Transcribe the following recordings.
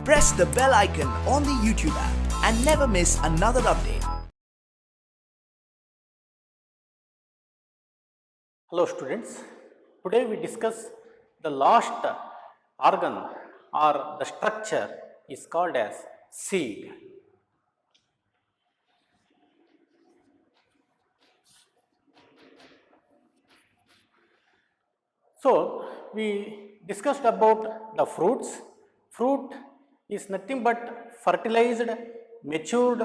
Press the bell icon on the YouTube app and never miss another update. Hello students, today we discuss the last organ or the structure is called as seed. So we discussed about the fruits. Fruit is nothing but fertilized matured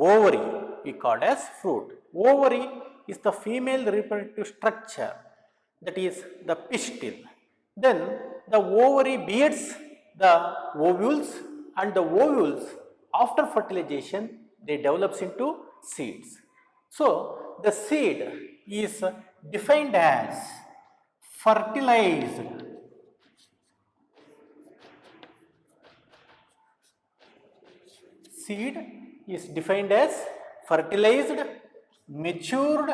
ovary we call as fruit. Ovary is the female reproductive structure, that is the pistil. Then the ovary bears the ovules, and the ovules after fertilization they develops into seeds. So the seed is defined as fertilized seed is defined as fertilized matured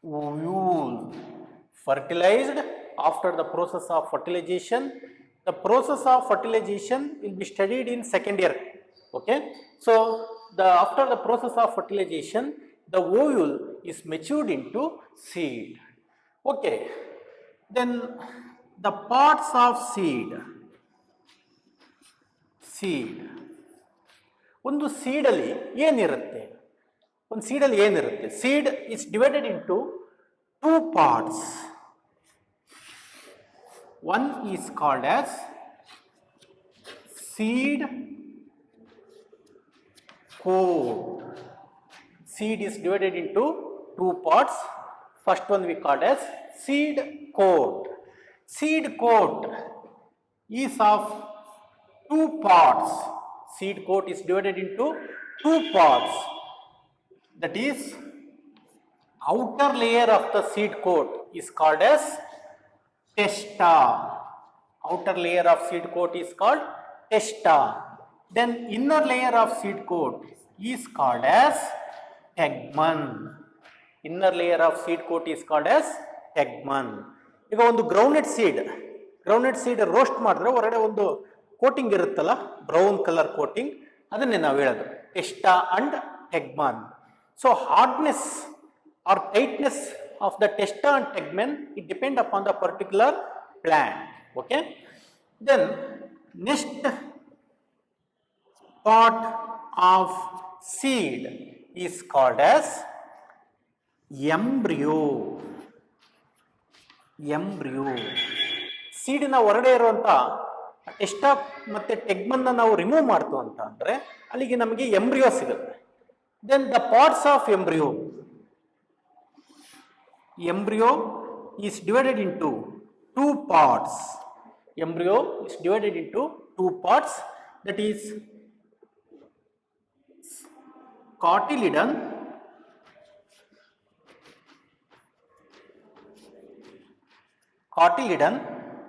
ovule. Fertilized after the process of fertilization. The process of fertilization will be studied in second year. Okay, so after the process of fertilization, the ovule is matured into seed. Okay, then the parts of seed. ಒಂದು ಸೀಡಲ್ಲಿ ಏನಿರುತ್ತೆ? ಒಂದು ಸೀಡಲ್ಲಿ ಏನಿರುತ್ತೆ? Seed is divided into two parts. One is called as seed coat. Seed is divided into two parts. First one we call as seed coat. Seed coat is of two parts. Seed coat is divided into two parts. That is, outer layer of the seed coat is called as testa. Outer layer of seed coat is called testa. Then inner layer of seed coat is called as tegmen. Inner layer of seed coat is called as tegmen. ಈಗ ಒಂದು groundnut seed roast ಮಾಡಿದ್ರೆ ಹೊರಗಡೆ ಒಂದು coating ಇರುತ್ತಲ್ಲ, brown colour coating, ಅದನ್ನೇ ನಾವು ಹೇಳೋದು testa and tegmen. So hardness or tightness of the testa and tegmen, it depend upon the particular plant. Okay, then next part of seed is called as embryo. ಸೀಡಿನ ಹೊರಗಡೆ ಇರುವಂತ ಟೆಸ್ಟಾ ಮತ್ತೆ ಟೆಗ್ಮನ್ ನಾವು remove ಮಾಡ್ತು ಅಂತ ಅಂದ್ರೆ ಅಲ್ಲಿಗೆ ನಮಗೆ ಎಂಬ್ರಿಯೋ ಸಿಗುತ್ತೆ. Then the parts of embryo is divided into two parts. Embryo is divided into two parts, that is cotyledon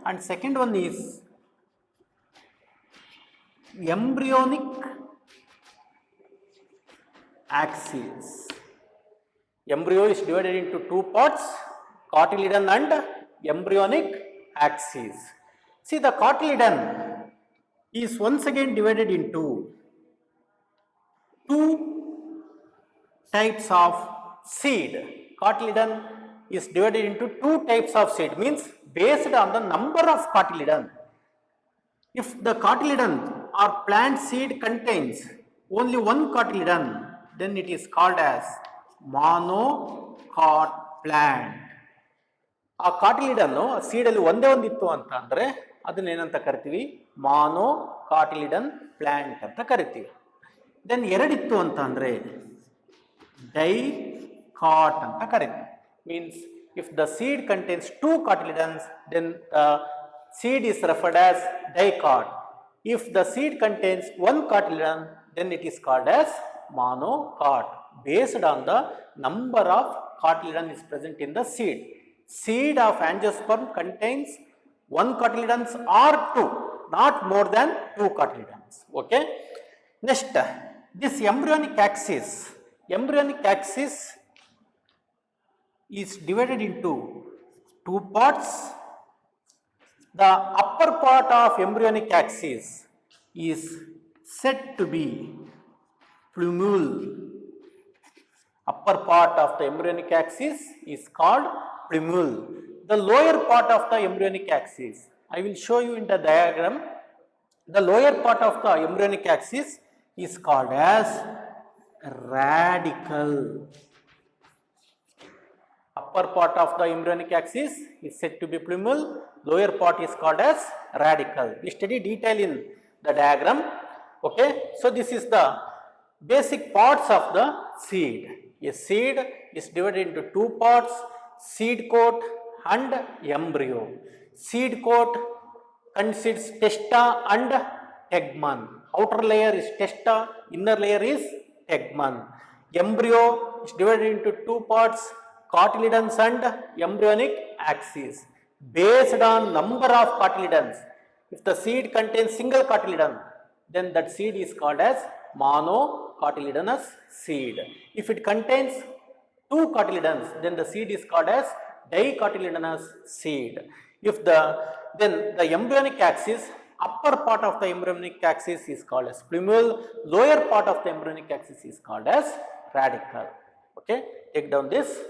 and second one is embryonic axis. Embryo is divided into two parts, cotyledon and embryonic axis. See, the cotyledon is once again divided into two types of seed. Cotyledon is divided into two types of seed, means based on the number of cotyledon. If the cotyledon or plant seed contains only one cotyledon, then it is called as monocot plant. ಆ cotyledon ಸೀಡಲ್ಲಿ ಒಂದೇ ಒಂದಿತ್ತು ಅಂತ ಅಂದ್ರೆ ಅದನ್ನೇನಂತ ಕರಿತೀವಿ? ಮಾನೋಕಾಟಿಲಿಡನ್ plant ಅಂತ ಕರಿತೀವಿ. Then ಎರಡಿತ್ತು ಅಂತ ಅಂದ್ರೆ ಡೈಕಾಟ್ ಅಂತ ಕರಿತೀವಿ. Means if the seed contains two cotyledons, then seed is referred as dicot. If the seed contains one cotyledon, then it is called as monocot, based on the number of cotyledon is present in the seed. Seed of angiosperm contains one cotyledons or two, not more than two cotyledons. Okay. Next, this embryonic axis is divided into two parts. The upper part of embryonic axis is said to be plumule. Upper part of the embryonic axis is called plumule. The lower part of the embryonic axis, I will show you in the diagram. The lower part of the embryonic axis is called as radicle. Upper part of the embryonic axis is said to be plumule, lower part is called as radicle. We study detail in the diagram. Okay, so this is the basic parts of the seed. A seed is divided into two parts, seed coat and embryo. Seed coat consists testa and tegmen. Outer layer is testa, inner layer is tegmen. Embryo is divided into two parts, cotyledons and embryonic axis. Based on number of cotyledons, if the seed contains single cotyledon, then that seed is called as monocotyledonous seed. If it contains two cotyledons, then the seed is called as dicotyledonous seed. Then the embryonic axis, upper part of the embryonic axis is called as plumule, lower part of the embryonic axis is called as radicle. Okay, take down this.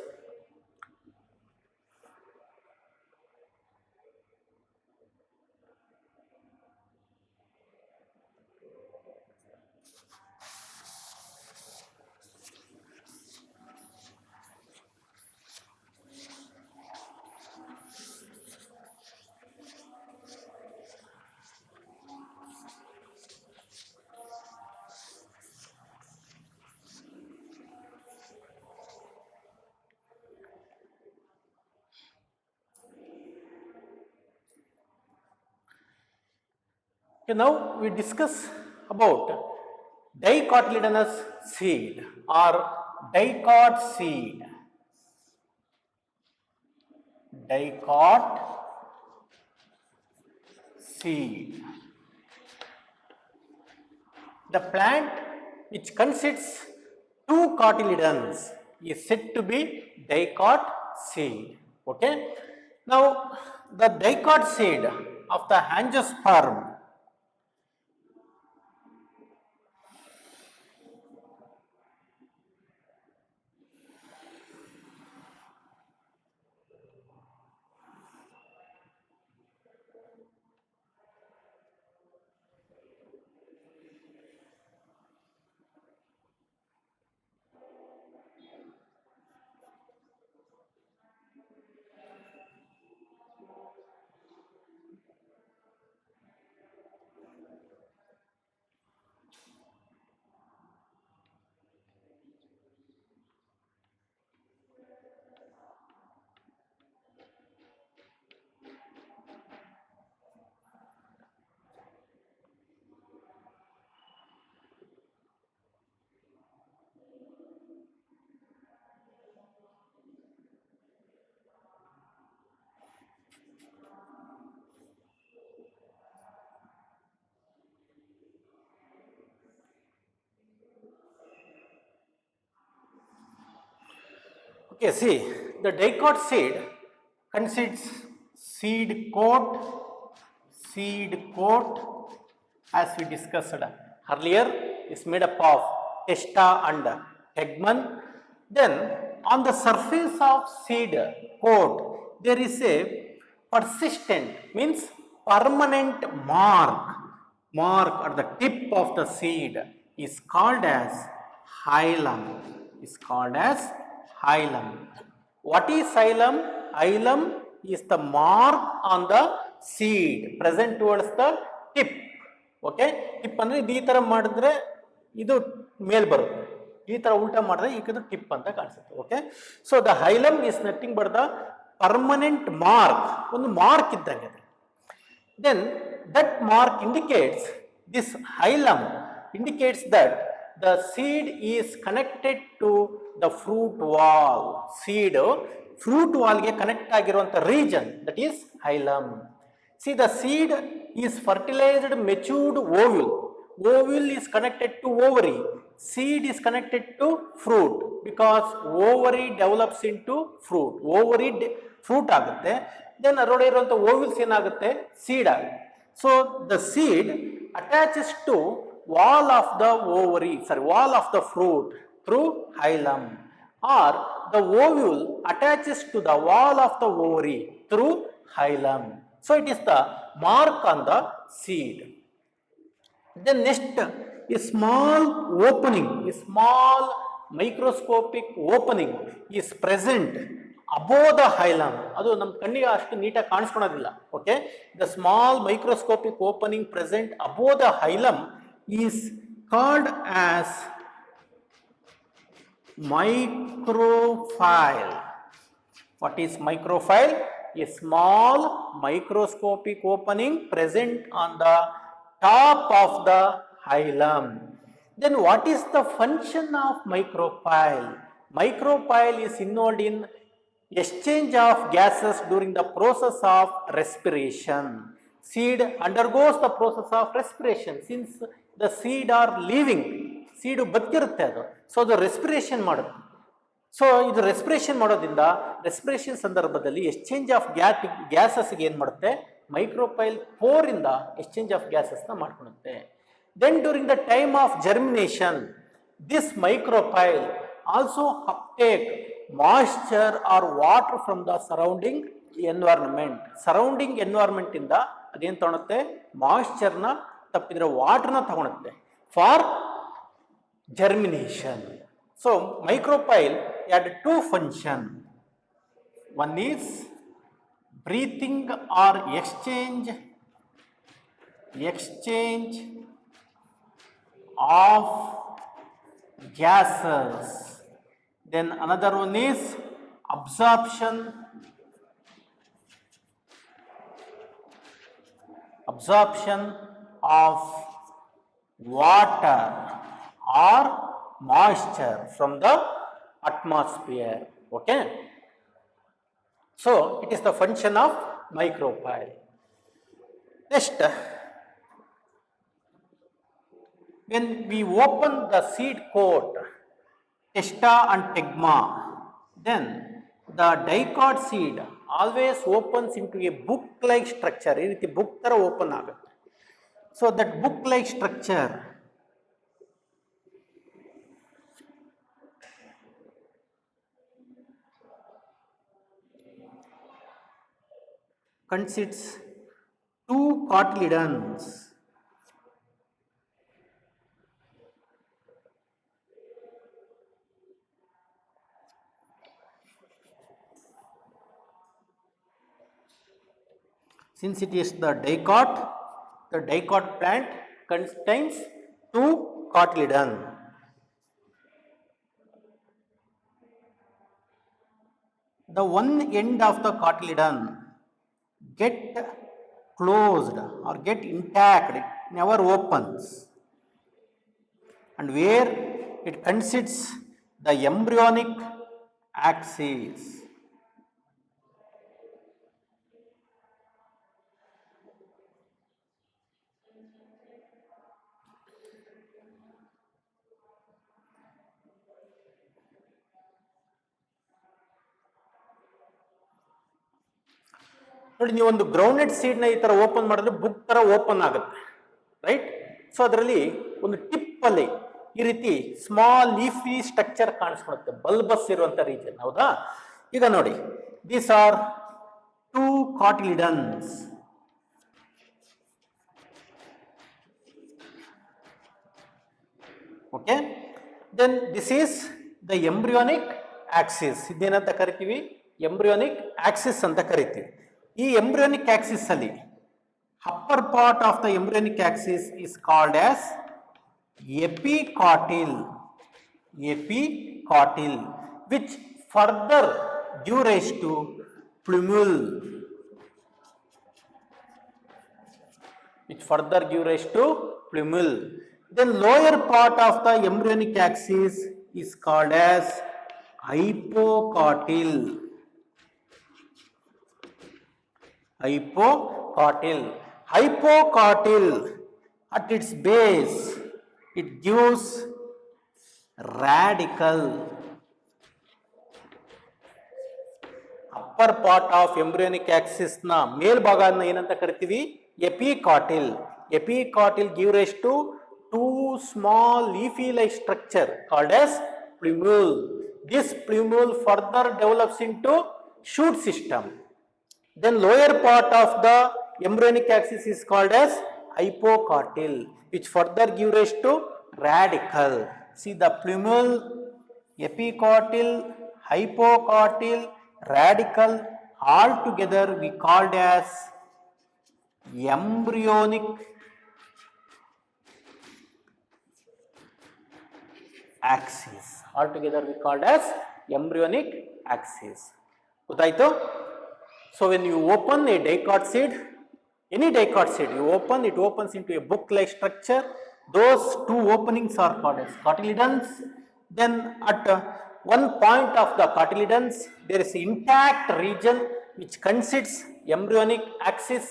Okay, now we discuss about dicotyledonous seed or dicot seed. Dicot seed. The plant which consists two cotyledons is said to be dicot seed. Okay. Now the dicot seed of the angiosperm Okay, see, the dicot seed consists seed coat, as we discussed earlier, is made up of testa and tegmen. Then on the surface of seed coat, there is a persistent, means permanent mark at the tip of the seed is called as hilum. What is hilum? Hilum is the mark on the seed present towards the tip. Okay, tip andre ee tara madidre idu mel barutte, ee tara ulta madidre idu tip anta kaaniಸುತ್ತೆ. Okay, so the hilum is nothing but the permanent mark, ಒಂದು mark ಇದ್ದಂಗೆ. Then that mark indicates, this hilum indicates that the seed is connected to the fruit wall. Seed fruit wall ge connect ಆಗಿರುವಂತ region, that is hilum. See, the seed is fertilized matured ovule. Ovule is connected to ovary. seed is connected to fruit because ovary develops into fruit. Ovary fruit ಆಗುತ್ತೆ, then ಅದರೊಳಗೆ ಇರುವಂಥ ovules ಏನಾಗುತ್ತೆ, seed ಆಗುತ್ತೆ. So the seed attaches to wall of the ovary, wall of the fruit through hilum, or the ovule attaches to the wall of the ovary through hilum. So it is the mark on the seed. Then next, a small opening, a small microscopic opening is present above the hilum. ಅದು ನಮ್ಮ ಕಣ್ಣಿಗೆ ಅಷ್ಟು ನೀಟಾಗಿ ಕಾಣಿಸ್ಕೊಳ್ಳೋದಿಲ್ಲ. Okay, the small microscopic opening present above the hilum is called as micropyle. What is micropyle? A small microscopic opening present on the top of the hilum. Then what is the function of micropyle? Micropyle is involved in exchange of gases during the process of respiration. Seed undergoes the process of respiration. Since the seed are living, seed ಬದುಕಿರುತ್ತೆ ಅದು, so ಅದು respiration ಮಾಡುತ್ತೆ. So ಇದು respiration ಮಾಡೋದ್ರಿಂದ respiration ಸಂದರ್ಭದಲ್ಲಿ exchange of ಗ್ಯಾಸಸ್ಗೆ ಏನು ಮಾಡುತ್ತೆ, micropyle ಪೋರಿಂದ ಎಕ್ಸ್ಚೇಂಜ್ ಆಫ್ ಗ್ಯಾಸಸ್ನ ಮಾಡ್ಕೊಳುತ್ತೆ. Then during the time of germination this micropyle also uptake moisture or water from the surrounding environment. Surrounding environment ಇಂದ ಅದೇನು ತಗೊಳುತ್ತೆ, ಮಾಯಿಶ್ಚರ್ನ ತಪ್ಪಿದ್ರೆ ವಾಟರ್ನ ತಗೊಳುತ್ತೆ for germination. So micropyle had two functions. One is breathing or exchange of gases. Then another one is absorption of water or moisture from the atmosphere. Okay, so it is the function of micropyle. Next, when we open the seed coat, testa and tegma, then the dicot seed always opens into a book like structure. ಈ ರೀತಿ book ತರ open ಆಗುತ್ತೆ. So that book like structure consists two cotyledons. Since it is the dicot plant contains two cotyledon. The one end of the cotyledon get closed or get intact, it never opens, and where it consists the embryonic axis. ನೋಡಿ, ನೀವು ಒಂದು groundnut ಸೀಡ್ನ ಈ ಥರ open ಮಾಡಿದ್ರೆ book ಥರ open ಆಗುತ್ತೆ, right? So ಅದರಲ್ಲಿ ಒಂದು ಟಿಪ್ಪಲ್ಲಿ ಈ ರೀತಿ ಸ್ಮಾಲ್ ಲೀಫಿ ಸ್ಟ್ರಕ್ಚರ್ ಕಾಣಿಸ್ಕೊಳುತ್ತೆ, ಬಲ್ಬಸ್ ಇರುವಂಥ ರೀಜನ್, ಹೌದಾ? ಈಗ ನೋಡಿ, these are two cotyledons. Okay, then this is the embryonic axis. ಇದೇನಂತ ಕರಿತೀವಿ? ಎಂಬ್ರಿಯೋನಿಕ್ ಆಕ್ಸಿಸ್ ಅಂತ ಕರಿತೀವಿ. ಈ ಎಂಬ್ರಿಯೋನಿಕ್ ಆಕ್ಸಿಸ್ ಅಲ್ಲಿ upper part of the embryonic axis is called as epicotyl, which further give rise to plumule, Then lower part of the embryonic axis is called as hypocotyl. Hypocotyl at its base, it gives radical. Upper part of embryonic axis ನ ಮೇಲ್ಭಾಗನ ಏನಂತ ಕರಿತೀವಿ? Epicotyl. Epicotyl give rise to two small leafy like structure called as plumule. This plumule further develops into shoot system. Then lower part of the embryonic axis is called as hypocotyl, which further give rise to radical. See the plumule, epicotyl, hypocotyl, radical, all together we called as embryonic axis. All together we called as embryonic axis. ಗೊತ್ತಾಯ್ತು? So when you open a dicot seed, any dicot seed, you open, it opens into a book-like structure. Those two openings are called as cotyledons. Then at one point of the cotyledons, there is an intact region which consists embryonic axis.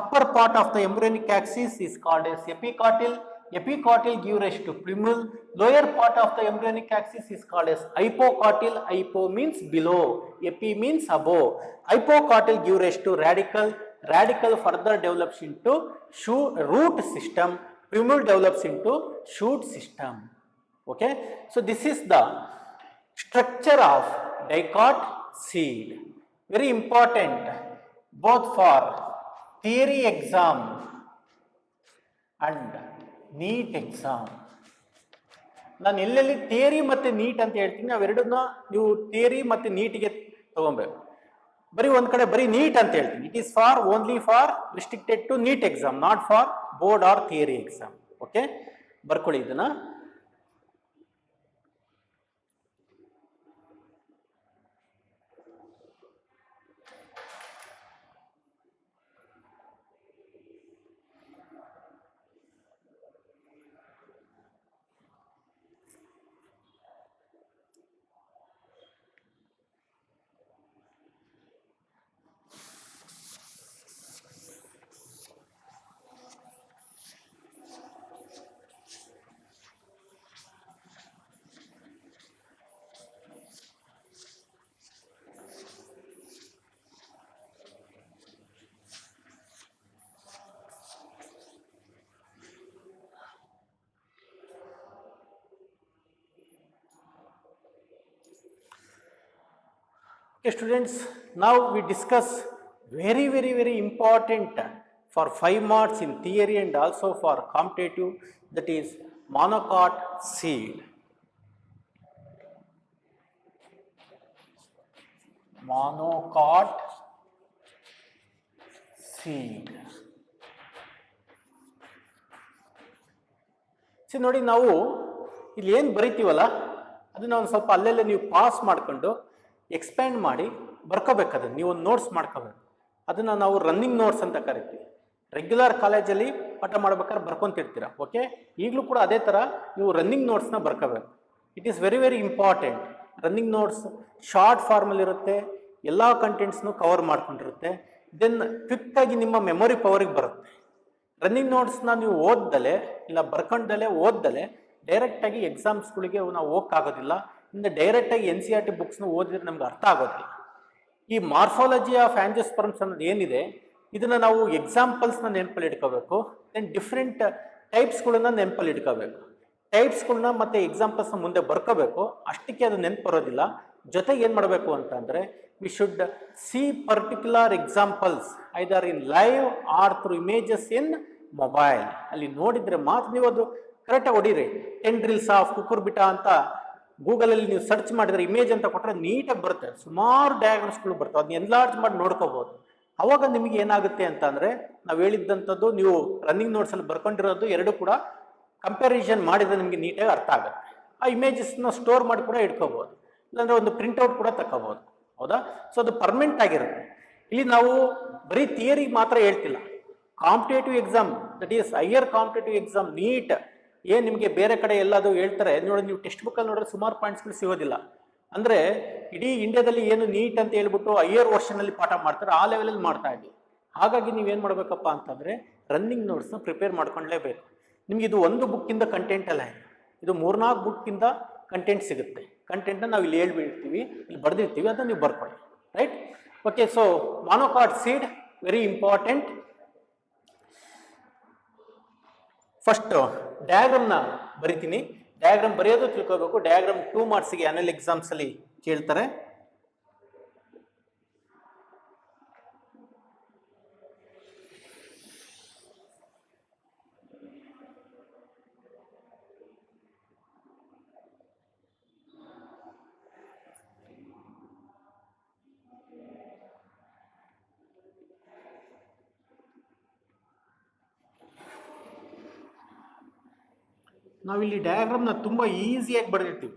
Upper part of the embryonic axis is called as epicotyl. Epicotyl give rise to plumule. Lower part of the embryonic axis is called as hypocotyl. Hypo means below, epi means above. Hypocotyl give rise to radical. Radical further develops into root system. Plumule develops into shoot system. Okay, so this is the structure of dicot seed. Very important both for theory exam and NEET exam. ನಾನು ಎಲ್ಲೆಲ್ಲಿ theory ಮತ್ತು neat ಅಂತ ಹೇಳ್ತೀನಿ, ಅವೆರಡನ್ನ ನೀವು theory ಮತ್ತು ನೀಟಿಗೆ ತಗೊಬೇಕು. ಬರೀ ಒಂದು ಕಡೆ ಬರೀ ನೀಟ್ ಅಂತ ಹೇಳ್ತೀನಿ. It is for only for restricted to NEET exam, not for board or theory exam. Okay, ಬರ್ಕೊಳ್ಳಿ ಇದನ್ನ. Okay, students, now we discuss very important for 5 marks in theory and also for competitive, that is monocot seed. Monocot seed. See, ನೋಡಿ, ನಾವು ಇಲ್ಲಿ ಏನು ಬರಿತೀವಲ್ಲ ಅದನ್ನ ಒಂದು ಸ್ವಲ್ಪ ಅಲ್ಲೆಲ್ಲ ನೀವು ಪಾಸ್ ಮಾಡಿಕೊಂಡು ಎಕ್ಸ್ಪ್ಯಾಂಡ್ ಮಾಡಿ ಬರ್ಕೋಬೇಕು. ಅದನ್ನು ನೀವು ಒಂದು ನೋಟ್ಸ್ ಮಾಡ್ಕೋಬೇಕು. ಅದನ್ನು ನಾವು ರನ್ನಿಂಗ್ ನೋಟ್ಸ್ ಅಂತ ಕರಿತೀವಿ. ರೆಗ್ಯುಲರ್ ಕಾಲೇಜಲ್ಲಿ ಪಾಠ ಮಾಡ್ಬೇಕಾದ್ರೆ ಬರ್ಕೊತಿರ್ತೀರ. ಓಕೆ, ಈಗಲೂ ಕೂಡ ಅದೇ ಥರ ನೀವು ರನ್ನಿಂಗ್ ನೋಟ್ಸ್ನ ಬರ್ಕೋಬೇಕು. It is very important. Running notes short ಫಾರ್ಮಲ್ಲಿರುತ್ತೆ, ಎಲ್ಲ ಕಂಟೆಂಟ್ಸ್ನು ಕವರ್ ಮಾಡ್ಕೊಂಡಿರುತ್ತೆ. ದೆನ್ ಕ್ವಿಕ್ಕಾಗಿ ನಿಮ್ಮ ಮೆಮೊರಿ ಪವರಿಗೆ ಬರುತ್ತೆ. ರನ್ನಿಂಗ್ ನೋಟ್ಸ್ನ ನೀವು ಓದ್ದಲೆ ಇಲ್ಲ ಬರ್ಕೊಂಡಲೆ ಓದ್ದಲೆ ಡೈರೆಕ್ಟಾಗಿ ಎಕ್ಸಾಮ್ಸ್ಗಳಿಗೆ ನಾವು ಹೋಗೋಕ್ಕಾಗೋದಿಲ್ಲ. ಇನ್ನು ಡೈರೆಕ್ಟಾಗಿ NCERT ಬುಕ್ಸ್ನ ಓದಿದ್ರೆ ನಮ್ಗೆ ಅರ್ಥ ಆಗೋದಿಲ್ಲ. ಈ ಮಾರ್ಫಾಲಜಿ ಆಫ್ ಆಂಜಿಯೋಸ್ಪರ್ಮ್ಸ್ ಅನ್ನೋದು ಏನಿದೆ, ಇದನ್ನು ನಾವು ಎಕ್ಸಾಂಪಲ್ಸ್ನ ನೆನಪಲ್ಲಿ ಇಟ್ಕೋಬೇಕು. ದೆನ್ ಡಿಫ್ರೆಂಟ್ ಟೈಪ್ಸ್ಗಳನ್ನ ನೆನಪಲ್ಲಿ ಇಟ್ಕೋಬೇಕು. ಟೈಪ್ಸ್ಗಳನ್ನ ಮತ್ತು ಎಕ್ಸಾಂಪಲ್ಸ್ನ ಮುಂದೆ ಬರ್ಕೋಬೇಕು. ಅಷ್ಟಕ್ಕೆ ಅದು ನೆನಪು ಬರೋದಿಲ್ಲ. ಜೊತೆಗೆ ಏನು ಮಾಡಬೇಕು ಅಂತಂದರೆ, we should see particular examples either in live R through images in mobile. ಅಲ್ಲಿ ನೋಡಿದರೆ ಮಾತ್ರ ನೀವು ಅದು ಕರೆಕ್ಟಾಗಿ ಹೊಡೀರಿ. 10 ಡ್ರಿಲ್ಸ್ ಆಫ್ ಕುಕುರ್ಬಿಟ ಅಂತ ಗೂಗಲಲ್ಲಿ ನೀವು ಸರ್ಚ್ ಮಾಡಿದರೆ ಇಮೇಜ್ ಅಂತ ಕೊಟ್ಟರೆ ನೀಟಾಗಿ ಬರುತ್ತೆ. ಸುಮಾರು ಡಯಾಗ್ರಾಮ್ಸ್ಗಳು ಬರ್ತವೆ. ಅದನ್ನ ಎನ್ಲಾರ್ಜ್ ಮಾಡಿ ನೋಡ್ಕೋಬೋದು. ಅವಾಗ ನಿಮಗೆ ಏನಾಗುತ್ತೆ ಅಂತಂದರೆ, ನಾವು ಹೇಳಿದ್ದಂಥದ್ದು ನೀವು ರನ್ನಿಂಗ್ ನೋಟ್ಸಲ್ಲಿ ಬರ್ಕೊಂಡಿರೋದು ಎರಡು ಕೂಡ ಕಂಪ್ಯಾರಿಸನ್ ಮಾಡಿದರೆ ನಿಮಗೆ ನೀಟಾಗಿ ಅರ್ಥ ಆಗುತ್ತೆ. ಆ ಇಮೇಜಸ್ನ ಸ್ಟೋರ್ ಮಾಡಿ ಕೂಡ ಇಟ್ಕೋಬೋದು, ಇಲ್ಲಾಂದರೆ ಒಂದು ಪ್ರಿಂಟ್ಔಟ್ ಕೂಡ ತಗೋಬೋದು. ಹೌದಾ? ಸೊ ಅದು ಪರ್ಮನೆಂಟ್ ಆಗಿರುತ್ತೆ. ಇಲ್ಲಿ ನಾವು ಬರೀ ಥಿಯರಿಗೆ ಮಾತ್ರ ಹೇಳ್ತಿಲ್ಲ. Competitive exam, that is higher competitive exam, NEET ಏನು ನಿಮಗೆ ಬೇರೆ ಕಡೆ ಎಲ್ಲದು ಹೇಳ್ತಾರೆ ನೋಡಿ, ನೀವು ಟೆಕ್ಸ್ಟ್ ಬುಕ್ಕಲ್ಲಿ ನೋಡಿದ್ರೆ ಸುಮಾರು ಪಾಯಿಂಟ್ಸ್ಗಳು ಸಿಗೋದಿಲ್ಲ. ಅಂದರೆ ಇಡೀ ಇಂಡಿಯಾದಲ್ಲಿ ಏನು ನೀಟ್ ಅಂತ ಹೇಳ್ಬಿಟ್ಟು ಹೈಯರ್ ವರ್ಷನಲ್ಲಿ ಪಾಠ ಮಾಡ್ತಾರೆ, ಆ ಲೆವೆಲಲ್ಲಿ ಮಾಡ್ತಾ ಇದ್ದೀವಿ. ಹಾಗಾಗಿ ನೀವೇನು ಮಾಡಬೇಕಪ್ಪ ಅಂತಂದರೆ ರನ್ನಿಂಗ್ ನೋಟ್ಸ್ನ ಪ್ರಿಪೇರ್ ಮಾಡ್ಕೊಳ್ಳೇಬೇಕು. ನಿಮ್ಗೆ ಇದು ಒಂದು ಬುಕ್ಕಿಂದ ಕಂಟೆಂಟ್ ಅಲ್ಲ, ಇದು 3-4 ಬುಕ್ಕಿಂದ ಕಂಟೆಂಟ್ ಸಿಗುತ್ತೆ. ಕಂಟೆಂಟ್ನ ನಾವು ಇಲ್ಲಿ ಹೇಳ್ಬಿಡ್ತೀವಿ, ಇಲ್ಲಿ ಬರೆದಿರ್ತೀವಿ, ಅದನ್ನು ನೀವು ಬರ್ಕೊಳ್ಳಿ. Right? Okay, so monocot seed very important. First ಡಯಾಗ್ರಾಮ್ನ ಬರಿತೀನಿ. ಡಯಾಗ್ರಾಮ್ ಬರೆಯೋದು ತಿಳ್ಕೋಬೇಕು. ಡಯಾಗ್ರಾಮ್ 2 ಮಾರ್ಕ್ಸ್ಗೆ ಆನ್ಯುವಲ್ ಎಕ್ಸಾಮ್ಸ್ ಅಲ್ಲಿ ಕೇಳ್ತಾರೆ. ನಾವಿಲ್ಲಿ ಡಯಾಗ್ರಾಮ್ನ ತುಂಬ ಈಸಿಯಾಗಿ ಬರೆದಿರ್ತೀವಿ.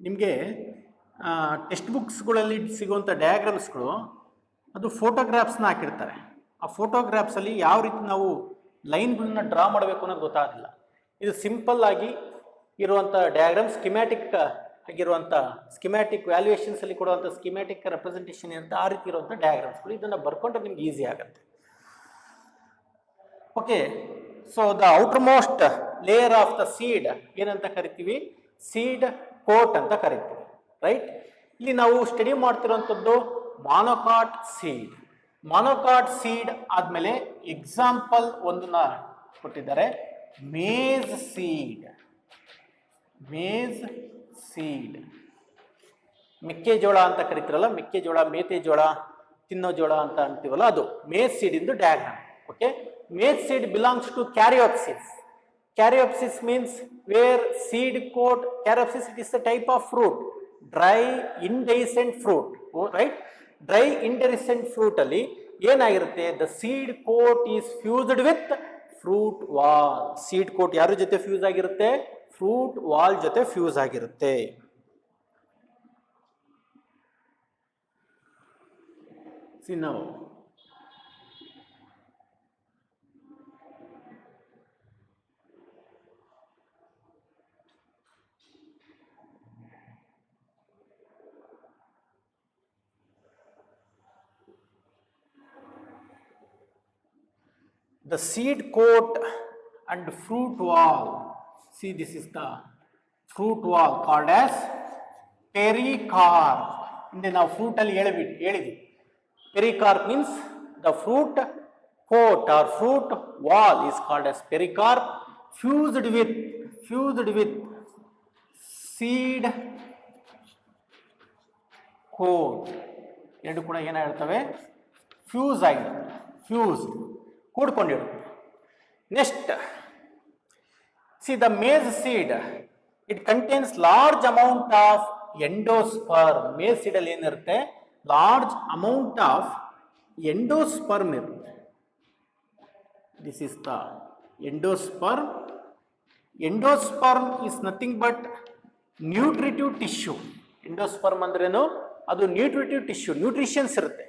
ನಿಮಗೆ ಟೆಕ್ಸ್ಟ್ ಬುಕ್ಸ್ಗಳಲ್ಲಿ ಸಿಗುವಂಥ ಡಯಾಗ್ರಾಮ್ಸ್ಗಳು ಅದು ಫೋಟೋಗ್ರಾಫ್ಸ್ನ ಹಾಕಿರ್ತಾರೆ. ಆ ಫೋಟೋಗ್ರಾಫ್ಸಲ್ಲಿ ಯಾವ ರೀತಿ ನಾವು ಲೈನ್ಗಳನ್ನ ಡ್ರಾ ಮಾಡಬೇಕು ಅನ್ನೋದು ಗೊತ್ತಾಗಲಿಲ್ಲ. ಇದು ಸಿಂಪಲ್ ಆಗಿ ಇರುವಂಥ ಡಯಾಗ್ರಾಮ್, ಸ್ಕಿಮ್ಯಾಟಿಕ್ ಆಗಿರುವಂಥ ಸ್ಕಿಮ್ಯಾಟಿಕ್ ವ್ಯಾಲ್ಯೂಯೇಷನ್ಸಲ್ಲಿ ಕೊಡುವಂಥ ಸ್ಕಿಮ್ಯಾಟಿಕ್ ರೆಪ್ರೆಸೆಂಟೇಷನ್ ಇರುತ್ತೆ. ಆ ರೀತಿ ಇರುವಂಥ ಡಯಾಗ್ರಾಮ್ಸ್ಗಳು, ಇದನ್ನು ಬರ್ಕೊಂಡ್ರೆ ನಿಮ್ಗೆ ಈಸಿ ಆಗುತ್ತೆ. Okay, so the outermost layer of the seed ಏನಂತ ಕರಿತೀವಿ? ಸೀಡ್ ಕೋಟ್ ಅಂತ ಕರಿತೀವಿ. ರೈಟ್? ಇಲ್ಲಿ ನಾವು ಸ್ಟಡಿ ಮಾಡ್ತಿರೋಂಥದ್ದು ಮಾನೋಕಾಟ್ ಸೀಡ್. ಮಾನೋಕಾಟ್ ಸೀಡ್ ಆದಮೇಲೆ ಎಕ್ಸಾಂಪಲ್ ಒಂದನ್ನ ಕೊಟ್ಟಿದ್ದಾರೆ, ಮೇಜ್ ಸೀಡ್. ಮೇಜ್ ಸೀಡ್, ಮೆಕ್ಕೆಜೋಳ ಅಂತ ಕರಿತೀರಲ್ಲ, ಮೆಕ್ಕೆಜೋಳ, ಮೇತೆ ಜೋಳ, ತಿನ್ನೋ ಜೋಳ ಅಂತ ಅಂತೀವಲ್ಲ, ಅದು ಮೇಜ್ ಸೀಡ್ ಇಂದು diagram. Okay, maize seed belongs to Caryopsis. Caryopsis means where seed coat, Caryopsis, it is a type of fruit, dry indehiscent fruit. Oh, right? Dry indehiscent fruit ಅಲ್ಲಿ ಏನಾಗಿರುತ್ತೆ? The seed coat is fused with fruit wall. Seed coat ಯಾರ ಜೊತೆ fuse ಆಗಿರುತ್ತೆ? Fruit wall ಜೊತೆ fuse ಆಗಿರುತ್ತೆ. See now, the seed coat and fruit wall. See, this is the fruit wall called as pericarp. ಹಿಂದೆ ನಾವು fruit ಅಲ್ಲಿ ಹೇಳಿದ್ವಿ. Pericarp means the fruit coat or fruit wall is called as pericarp, fused with seed coat. ಎರಡು ಕೂಡ ಏನಾಗಿರ್ತವೆ? Fuse ಆಗಿರ್ತವೆ. Fused, ಕೂಡ್ಕೊಂಡಿರುತ್ತೆ. Next, see the maize seed, it contains large amount of endosperm. Maize seed ಅಲ್ಲಿ ಏನಿರುತ್ತೆ? Large amount of endosperm ಇರುತ್ತೆ. This is the endosperm. Endosperm is nothing but nutritive tissue. Endosperm ಅಂದ್ರೇನು? ಅದು ನ್ಯೂಟ್ರಿಟಿವ್ ಟಿಶ್ಯೂ, ನ್ಯೂಟ್ರಿಷನ್ಸ್ ಇರುತ್ತೆ,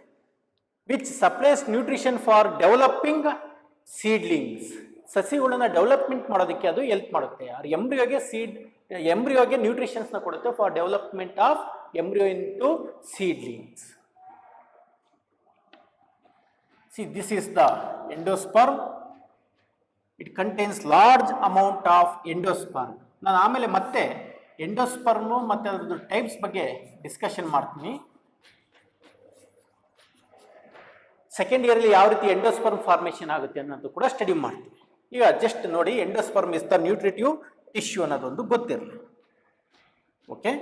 which supplies nutrition for developing seedlings. ಸಸಿಗಳನ್ನ development ಮಾಡೋದಕ್ಕೆ ಅದು help ಮಾಡುತ್ತೆ. ಆರ್ ಎಂಬ್ರಿಯೋಗೆ ನ್ಯೂಟ್ರಿಷನ್ಸ್ನ ಕೊಡುತ್ತೆ for development of embryo into seedlings. See, this is the endosperm. It contains large amount of endosperm. ನಾನು ಆಮೇಲೆ ಮತ್ತೆ ಎಂಡೋಸ್ಪರ್ಮು ಮತ್ತು ಅದ್ರದ್ದು ಟೈಪ್ಸ್ ಬಗ್ಗೆ ಡಿಸ್ಕಷನ್ ಮಾಡ್ತೀನಿ. ಸೆಕೆಂಡ್ ಇಯರ್ಲಿ ಯಾವ ರೀತಿ ಎಂಡೋಸ್ಪರ್ಮ್ ಫಾರ್ಮೇಷನ್ ಆಗುತ್ತೆ ಅನ್ನೋದು ಕೂಡ ಸ್ಟಡಿ ಮಾಡ್ತೀವಿ. ಈಗ ಜಸ್ಟ್ ನೋಡಿ, endosperm is the nutritive tissue ಅನ್ನೋದೊಂದು ಗೊತ್ತಿರಲಿ. Okay,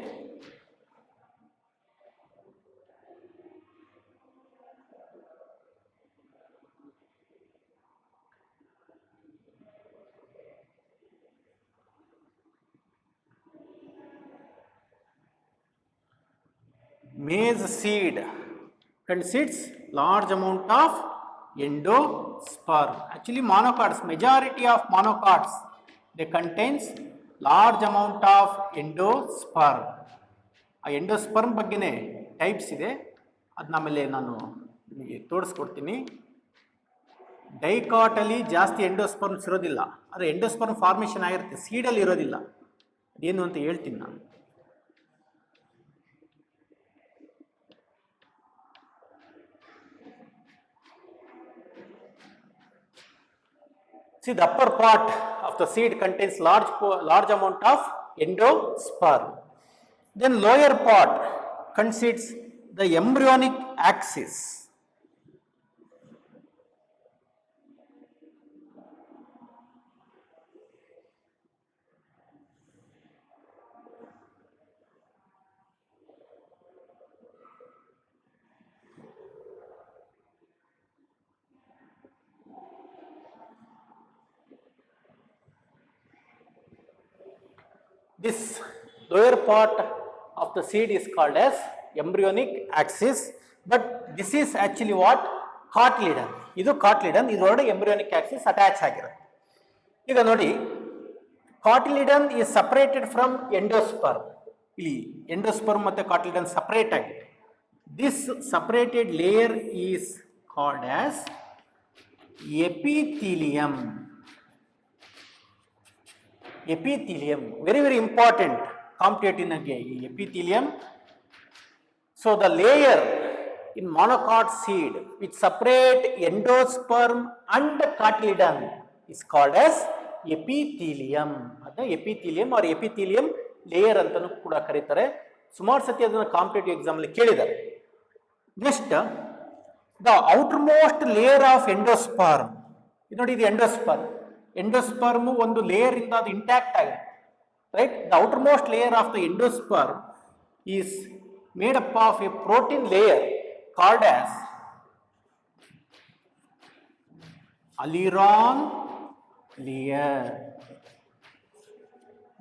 maize seed consists large amount of endosperm. Actually, monocots, majority of monocots, they contains large amount of endosperm. ಆ ಎಂಡೋಸ್ಪರ್ಮ್ ಬಗ್ಗೆನೇ ಟೈಪ್ಸ್ ಇದೆ, ಅದನ್ನ ಆಮೇಲೆ ನಾನು ನಿಮಗೆ ತೋರಿಸ್ಕೊಡ್ತೀನಿ. ಡೈಕಾಟಲ್ಲಿ ಜಾಸ್ತಿ ಎಂಡೋಸ್ಪರ್ಮ್ಸ್ ಇರೋದಿಲ್ಲ, ಆದರೆ ಎಂಡೋಸ್ಪರ್ಮ್ ಫಾರ್ಮೇಷನ್ ಆಗಿರುತ್ತೆ, ಸೀಡಲ್ಲಿ ಇರೋದಿಲ್ಲ. ಅದೇನು ಅಂತ ಹೇಳ್ತೀನಿ ನಾನು. See, the upper part of the seed contains large amount of endosperm. Then lower part consists the embryonic axis. This lower part of the seed is called as embryonic axis, but this is actually what? Cotyledon. ಇದು cotyledon, ಇದರೊಳಗೆ embryonic axis attach ಆಗಿರುತ್ತೆ. ಈಗ ನೋಡಿ, cotyledon is separated from endosperm. ಇಲ್ಲಿ endosperm ಮತ್ತೆ cotyledon separate ಆಗಿದೆ. This separated layer is called as epithelium. Epithelium, very important competitive epithelium. So the layer in monocot seed which separate endosperm and cotyledon is called as epithelium. ಅದನ್ನ epithelium or epithelium layer ಅಂತಲೂ ಕೂಡ ಕರೀತಾರೆ. ಸುಮಾರು ಸತಿ ಅದನ್ನು competitive exam ಅಲ್ಲಿ ಕೇಳಿದ್ದಾರೆ. Next the outermost layer of endosperm. ಇದು ನೋಡಿ, ಇದು ಎಂಡೋಸ್ಪರ್ಮ್. ಎಂಡೋಸ್ಪರ್ಮ್ ಒಂದು ಲೇಯರ್ ಇಂದ ಅದು ಇಂಟ್ಯಾಕ್ಟ್ ಆಗಿದೆ, right? The outermost layer of the endosperm is made up of A protein layer called as aleron layer.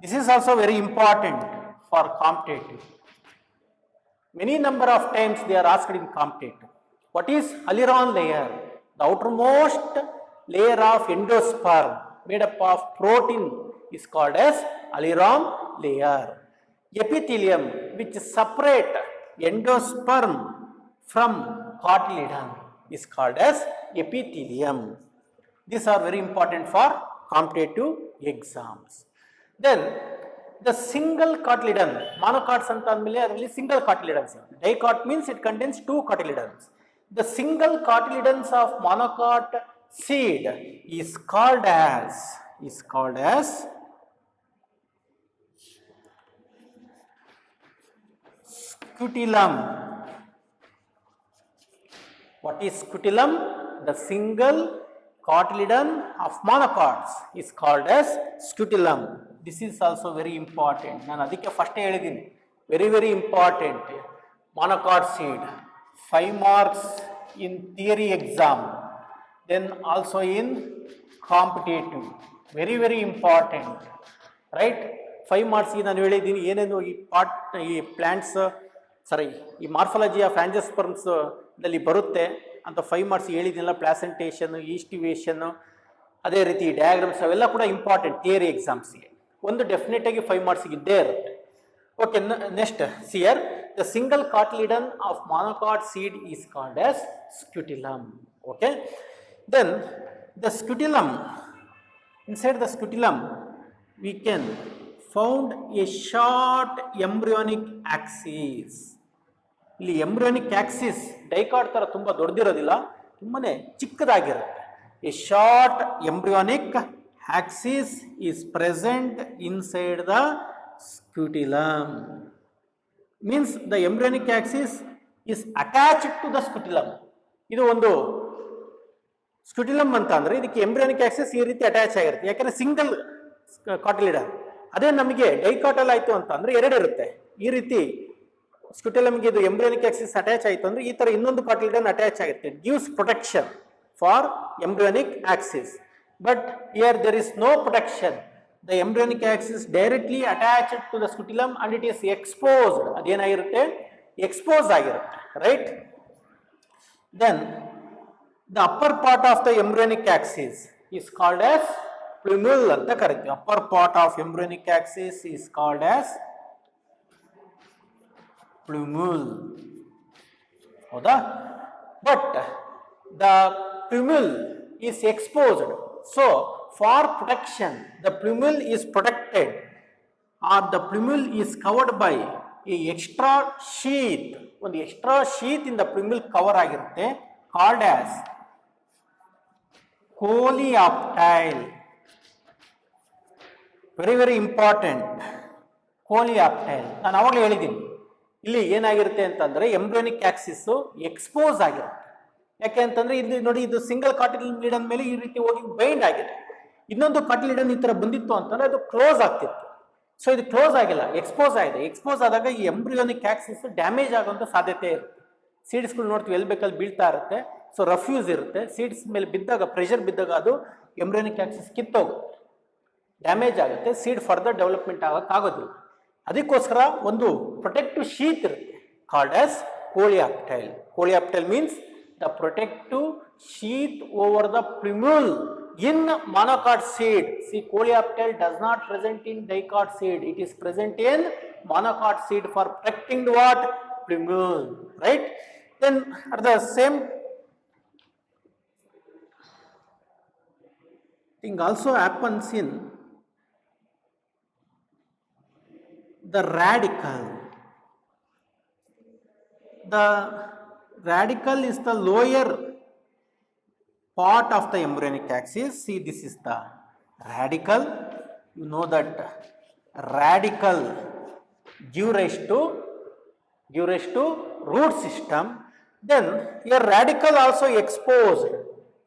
This is also very important for competitive. Many number of times they are asked in competitive. What is aleron layer? The outermost layer of endosperm made up of protein is called as aleron layer. Epithelium, which separate endosperm from cotyledon, is called as epithelium. These are very important for competitive exams. Then the single cotyledon, monocots anta andmele adರಲ್ಲಿ single cotyledons. Dicot means it contains two cotyledons. The single cotyledons of monocot seed is called as scutellum. What is scutellum? The single cotyledon of monocots is called as scutellum. This is also very important. ನಾನು ಅದಕ್ಕೆ first ಹೇಳಿದ್ದೀನಿ, very important. Monocot seed 5 marks in theory exam, then also in competitive. Very important, right? 5 marks ನಾನು ಹೇಳಿದ್ದೀನಿ ಏನೇನು ಈ plants ಈ morphology of ಆಂಜಿಯೋಸ್ಪರ್ಮ್ಸ್ ದಲ್ಲಿ ಬರುತ್ತೆ ಅಂತ 5 ಮಾರ್ಕ್ಸ್ ಹೇಳಿದ್ನೆಲ್ಲ. ಪ್ಲಾಸೆಂಟೇಷನ್, ಈಸ್ಟಿವೇಷನ್, ಅದೇ ರೀತಿ ಡಯಾಗ್ರಾಮ್ಸ್ ಅವೆಲ್ಲ ಕೂಡ ಇಂಪಾರ್ಟೆಂಟ್ ಥಿಯರಿ ಎಕ್ಸಾಮ್ಸ್ಗೆ. ಒಂದು ಡೆಫಿನೆಟ್ ಆಗಿ 5 ಮಾರ್ಕ್ಸ್ಗೆ ಇದ್ದೇ ಇರುತ್ತೆ. Okay, next see here the single cotyledon of monocot seed is called as scutellum. Okay, then the scutellum, inside the scutellum we can found a short embryonic axis. ಇಲ್ಲಿ embryonic axis dicot ತರ ತುಂಬಾ ದೊಡ್ಡದಿರೋದಿಲ್ಲ, ತುಂಬಾನೇ ಚಿಕ್ಕದಾಗಿರುತ್ತೆ. A short embryonic axis is present inside the scutellum. Means the embryonic axis is attached to the scutellum. ಇದು ಒಂದು ಸ್ಕ್ಯುಟಿಲಮ್ ಅಂತ ಅಂದ್ರೆ ಇದಕ್ಕೆ ಎಂಬ್ರಿಯೋನಿಕ್ ಆಕ್ಸಿಸ್ ಈ ರೀತಿ ಅಟ್ಯಾಚ್ ಆಗಿರುತ್ತೆ, ಯಾಕಂದ್ರೆ ಸಿಂಗಲ್ ಕಾಟಿಲಿಡನ್. ಅದೇ ನಮಗೆ ಡೈಕಾಟಲ್ ಆಯ್ತು ಅಂತ ಅಂದ್ರೆ ಎರಡು ಇರುತ್ತೆ. ಈ ರೀತಿ ಸ್ಕ್ಯುಟೆಲಮ್ಗೆ ಇದು ಎಂಬ್ರಿಯೋನಿಕ್ ಆಕ್ಸಿಸ್ ಅಟ್ಯಾಚ್ ಆಯಿತು ಅಂದ್ರೆ ಈ ತರ ಇನ್ನೊಂದು ಕಾಟಿಲಿಡನ್ ಅಟ್ಯಾಚ್ ಆಗುತ್ತೆ. Gives protection for embryonic axis. But here there is no protection. The embryonic axis directly attached to the scutellum and it is exposed. ಅದೇನಾಗಿರುತ್ತೆ? ಎಕ್ಸ್ಪೋಸ್ ಆಗಿರುತ್ತೆ, right? Then the upper part of the embryonic axis is called as plumule ಅಂತ ಕರಿತೀವಿ. Upper part of embryonic axis is called as plumule. ಹೌದಾ? But the plumule is exposed. So for protection the plumule is protected or the plumule is covered by a extra sheath. ಒಂದು extra sheath ಇಂದ plumule cover ಆಗಿರುತ್ತೆ, called as coleoptile. Very important. ಕೋಲಿಯಾಪ್ಟೈಲ್. ನಾನು ಅವಾಗಲೇ ಹೇಳಿದ್ದೀನಿ, ಇಲ್ಲಿ ಏನಾಗಿರುತ್ತೆ ಅಂತಂದ್ರೆ ಎಂಬ್ರಿಯೋನಿಕ್ ಆಕ್ಸಿಸ್ ಎಕ್ಸ್ಪೋಸ್ ಆಗಿರುತ್ತೆ. ಯಾಕೆ ಅಂತಂದ್ರೆ ಇಲ್ಲಿ ನೋಡಿ, ಇದು ಸಿಂಗಲ್ ಕಾಟಿಲಿಡನ್ ಮೇಲೆ ಈ ರೀತಿ ಹೋಗಿ ಬೈಂಡ್ ಆಗಿದೆ. ಇನ್ನೊಂದು ಕಾಟಿಲಿಡನ್ ಈ ತರ ಬಂದಿತ್ತು ಅಂತಂದ್ರೆ ಅದು ಕ್ಲೋಸ್ ಆಗ್ತಿತ್ತು. ಸೊ ಇದು ಕ್ಲೋಸ್ ಆಗಿಲ್ಲ, ಎಕ್ಸ್ಪೋಸ್ ಆಗಿದೆ. ಎಕ್ಸ್ಪೋಸ್ ಆದಾಗ ಈ ಎಂಬ್ರಿಯೋನಿಕ್ ಆಕ್ಸಿಸ್ ಡ್ಯಾಮೇಜ್ ಆಗುವಂತ ಸಾಧ್ಯತೆ ಇರುತ್ತೆ. ಸೀಡ್ಸ್ಗಳು ನೋಡ್ತೀವಿ ಎಲ್ಲಿ ಬೇಕಲ್ಲಿ ಬೀಳ್ತಾ ಇರುತ್ತೆ. ಸೊ ರಫ್ಯೂಸ್ ಇರುತ್ತೆ, ಸೀಡ್ಸ್ ಮೇಲೆ ಬಿದ್ದಾಗ, ಪ್ರೆಷರ್ ಬಿದ್ದಾಗ ಅದು ಎಂಬ್ರಿಯೋನಿಕ್ ಆಕ್ಸಿಸ್ ಕಿತ್ತೋಗುತ್ತೆ, ಡ್ಯಾಮೇಜ್ ಆಗುತ್ತೆ, ಸೀಡ್ ಫರ್ದರ್ ಡೆವಲಪ್ಮೆಂಟ್ ಆಗೋದಿಲ್ಲ. ಅದಕ್ಕೋಸ್ಕರ ಒಂದು ಪ್ರೊಟೆಕ್ಟಿವ್ ಶೀತ್ ಇರುತ್ತೆ called as coleoptile. Coleoptile means the protective sheath over the plumule in monocot seed. See, coleoptile does not present in dicot seed. It is present in monocot seed for protecting what? Plumule, right? Then at the same thing also happens in the radicle. The radicle is the lower part of the embryonic axis. See, this is the radicle. You know that radicle give rise to root system. Then your radicle also exposed.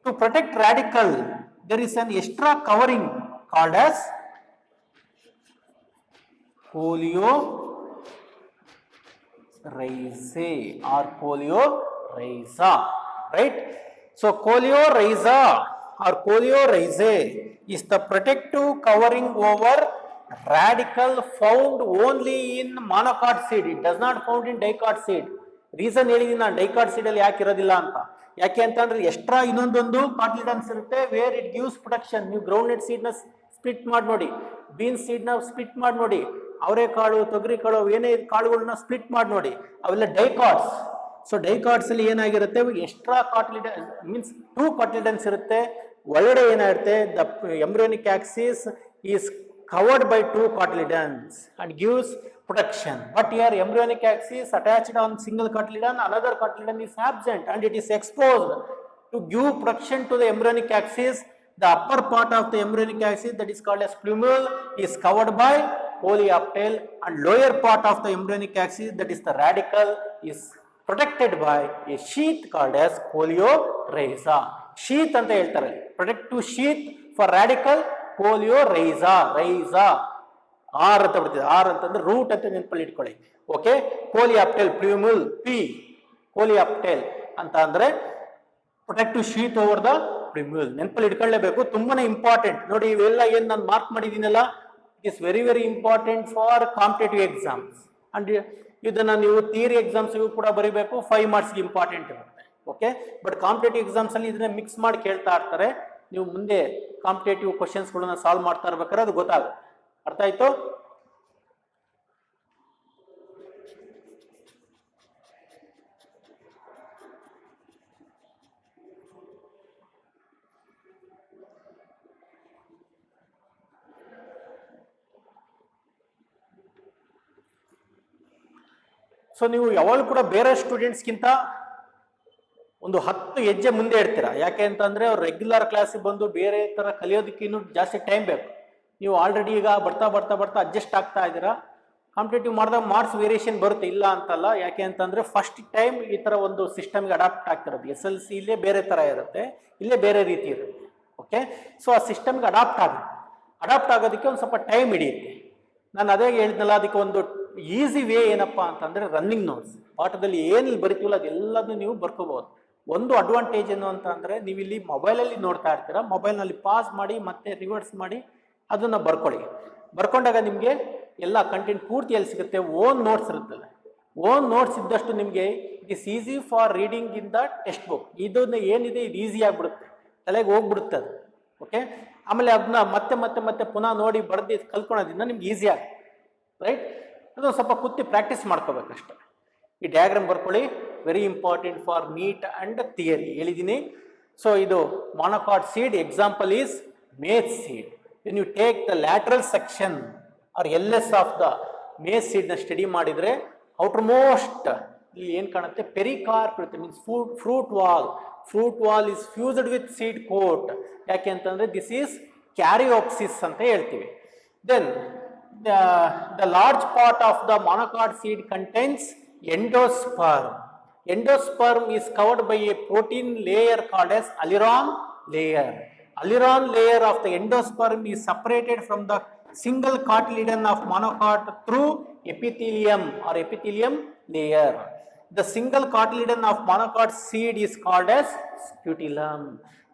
To protect radicle, there is an extra covering called as coleorhizae or coleorhiza, right? So coleorhiza or coleorhizae is the protective covering over radicle found only in monocot seed. It does not found in dicot seed. Reason ಹೇಳಿದೀನಿ ನಾನು, dicot seed ಅಲ್ಲಿ ಯಾಕೆ ಇರೋದಿಲ್ಲ ಅಂತ. ಯಾಕೆ ಅಂತಂದ್ರೆ extra ಇನ್ನೊಂದೊಂದು ಕಾಟಿಲಿಡನ್ಸ್ ಇರುತ್ತೆ where it gives protection. ನೀವು ಗ್ರೌಂಡ್ ನಟ್ ಸೀಡ್ ನ ಸ್ಪ್ಲಿಟ್ ಮಾಡಿ ನೋಡಿ, ಬೀನ್ಸ್ ಸೀಡ್ ನ ಸ್ಪ್ಲಿಟ್ ಮಾಡಿ ನೋಡಿ, ಅವರೆಕಾಳು, ತೊಗರಿ ಕಾಳು, ಏನೇ ಕಾಳುಗಳನ್ನ ಸ್ಪ್ಲಿಟ್ ಮಾಡಿ ನೋಡಿ, ಅವೆಲ್ಲ ಡೈಕಾಟ್ಸ್. ಸೊ ಡೈಕಾಟ್ಸ್ ಅಲ್ಲಿ ಏನಾಗಿರುತ್ತೆ, ಎಕ್ಸ್ಟ್ರಾ ಕಾಟಿಲಿಡನ್ ಮೀನ್ಸ್ 2 ಕಾಟಿಲಿಡನ್ಸ್ ಇರುತ್ತೆ. ಒಳಗಡೆ ಏನಾಗಿರುತ್ತೆ, the embryonic axis is covered by 2 cotyledons and gives protection. But here embryonic axis attached on single cotyledon, another cotyledon is absent and it is exposed. To give protection to the embryonic axis, the upper part of the embryonic axis, that is called as plumule, is covered by coleoptile, and lower part of the embryonic axis, that is the radicle, is protected by a sheath called as coleorhiza. Sheath anta heltare, protective sheath for radicle, coleorhiza. ರೈಸಾ or ಅಂತ ಬರ್ತದೆ. R ಅಂತಂದ್ರೆ root ಅಂತ ನೆನಪಲ್ಲಿ ಇಟ್ಕೊಳ್ಳಿ. Okay, ಕೋಲಿಯಾಪ್ಟೈಲ್ ಪ್ಲ್ಯೂಮುಲ್ P, coleoptile ಅಂತ ಅಂದ್ರೆ protective sheet over the plumule. ನೆನಪಲ್ಲಿ ಇಟ್ಕೊಳ್ಳೇಬೇಕು, ತುಂಬಾನೇ ಇಂಪಾರ್ಟೆಂಟ್. ನೋಡಿ ಇವೆಲ್ಲ ಏನ್ ನಾನು ಮಾರ್ಕ್ ಮಾಡಿದ್ದೀನಲ್ಲ, it is very very important for competitive exams. And ಇದನ್ನ ನೀವು ಥಿಯರಿ ಎಕ್ಸಾಮ್ಸ್ ಕೂಡ ಬರೀಬೇಕು, 5 ಮಾರ್ಕ್ಸ್ಗೆ ಇಂಪಾರ್ಟೆಂಟ್ ಇರುತ್ತೆ. ಓಕೆ, ಬಟ್ ಕಾಂಪಿಟೇಟಿವ್ ಎಕ್ಸಾಮ್ಸ್ ಅಲ್ಲಿ ಇದನ್ನ ಮಿಕ್ಸ್ ಮಾಡಿ ಕೇಳ್ತಾ ಇರ್ತಾರೆ. ನೀವು ಮುಂದೆ ಕಾಂಪಿಟೇಟಿವ್ ಕ್ವಶನ್ಸ್ಗಳನ್ನ ಸಾಲ್ವ್ ಮಾಡ್ತಾ ಇರ್ಬೇಕಾದ್ರೆ ಅದು ಗೊತ್ತಾಗುತ್ತೆ. ಅರ್ಥ ಆಯ್ತು? ಸೊ ನೀವು ಯಾವಾಗಲೂ ಕೂಡ ಬೇರೆ ಸ್ಟೂಡೆಂಟ್ಸ್ಗಿಂತ ಒಂದು 10 ಹೆಜ್ಜೆ ಮುಂದೆ ಇಡ್ತೀರಾ. ಯಾಕೆ ಅಂತಂದ್ರೆ ಅವ್ರು ರೆಗ್ಯುಲರ್ ಕ್ಲಾಸಿಗೆ ಬಂದು ಬೇರೆ ತರ ಕಲಿಯೋದಕ್ಕೆ ಇನ್ನೂ ಜಾಸ್ತಿ ಟೈಮ್ ಬೇಕು. ನೀವು ಆಲ್ರೆಡಿ ಈಗ ಬರ್ತಾ ಬರ್ತಾ ಬರ್ತಾ ಅಡ್ಜಸ್ಟ್ ಆಗ್ತಾ ಇದ್ದೀರಾ. ಕಾಂಪಿಟೇಟಿವ್ ಮಾಡಿದಾಗ ಮಾರ್ಕ್ಸ್ ವೇರಿಯೇಷನ್ ಬರುತ್ತೆ, ಇಲ್ಲ ಅಂತಲ್ಲ. ಯಾಕೆ ಅಂತಂದ್ರೆ ಫಸ್ಟ್ ಟೈಮ್ ಈ ತರ ಒಂದು ಸಿಸ್ಟಮ್ಗೆ ಅಡಾಪ್ಟ್ ಆಗ್ತಿರೋದು. SLC ಇಲ್ಲೇ ಬೇರೆ ತರ ಇರುತ್ತೆ, ಇಲ್ಲೇ ಬೇರೆ ರೀತಿ ಇರುತ್ತೆ. ಓಕೆ, ಸೊ ಆ ಸಿಸ್ಟಮ್ಗೆ ಅಡಾಪ್ಟ್ ಆಗೋದಕ್ಕೆ ಒಂದು ಸ್ವಲ್ಪ ಟೈಮ್ ಹಿಡಿಯುತ್ತೆ. ನಾನು ಅದೇ ಹೇಳಿದ್ನಲ್ಲ, ಅದಕ್ಕೆ ಒಂದು ಈಸಿ ವೇ ಏನಪ್ಪಾ ಅಂತಂದ್ರೆ ರನ್ನಿಂಗ್ ನೋಟ್ಸ್. ಪಾಠದಲ್ಲಿ ಏನಲ್ಲಿ ಬರಿತೀವಲ್ಲ ಅದೆಲ್ಲದನ್ನು ನೀವು ಬರ್ಕೋಬಹುದು. ಒಂದು ಅಡ್ವಾಂಟೇಜ್ ಏನು ಅಂತ ಅಂದ್ರೆ, ನೀವು ಇಲ್ಲಿ ಮೊಬೈಲಲ್ಲಿ ನೋಡ್ತಾ ಇರ್ತೀರಾ, ಮೊಬೈಲ್ನಲ್ಲಿ ಪಾಸ್ ಮಾಡಿ ಮತ್ತೆ ರಿವರ್ಸ್ ಮಾಡಿ ಅದನ್ನ ಬರ್ಕೊಂಡಾಗ ನಿಮಗೆ ಎಲ್ಲ ಕಂಟೆಂಟ್ ಪೂರ್ತಿ ಎಲ್ಲಿ ಸಿಗುತ್ತೆ. ಓನ್ ನೋಟ್ಸ್ ಇರುತ್ತಲ್ಲ, ಓನ್ ನೋಟ್ಸ್ ಇದ್ದಷ್ಟು ನಿಮಗೆ it is easy for reading in the text book. ಇದನ್ನ ಏನಿದೆ ಇದು ಈಸಿ ಆಗಿಬಿಡುತ್ತೆ, ತಲೆಗೆ ಹೋಗ್ಬಿಡುತ್ತೆ ಅದು. ಓಕೆ, ಆಮೇಲೆ ಅದನ್ನ ಮತ್ತೆ ಮತ್ತೆ ಮತ್ತೆ ಪುನಃ ನೋಡಿ ಬರೆದು ಕಲ್ತ್ಕೊಳ್ಳೋದ್ರಿಂದ ನಿಮ್ಗೆ ಈಸಿ ಆಗುತ್ತೆ, ರೈಟ್? ಅದೊಂದು ಸ್ವಲ್ಪ ಕುತ್ತಿ ಪ್ರಾಕ್ಟೀಸ್ ಮಾಡ್ಕೋಬೇಕಷ್ಟೆ. ಈ ಡಯಾಗ್ರಾಮ್ ಬರ್ಕೊಳ್ಳಿ, very important for NEET and theory ಹೇಳಿದ್ದೀನಿ. ಸೊ ಇದು monocot seed, example is maize seed. when you take the lateral section or LS of the maize seed ನ ಸ್ಟಡಿ ಮಾಡಿದ್ರೆ outermost ಇಲ್ಲಿ ಏನು ಕಾಣುತ್ತೆ, ಪೆರಿಕಾರ್ಪ್ ಇರುತ್ತೆ, means fruit wall is fused with seed coat. ಯಾಕೆ ಅಂತಂದ್ರೆ ದಿಸ್ ಈಸ್ ಕ್ಯಾರಿಯೋಪ್ಸಿಸ್ ಅಂತ ಹೇಳ್ತೀವಿ. Then the large part of the monocot seed contains endosperm. Endosperm is covered by a protein layer called as aileron layer. Aileron layer of the endosperm is separated from the single cotyledon of monocot through epithelium or epithelium layer. The single cotyledon of monocot seed is called as scutellum.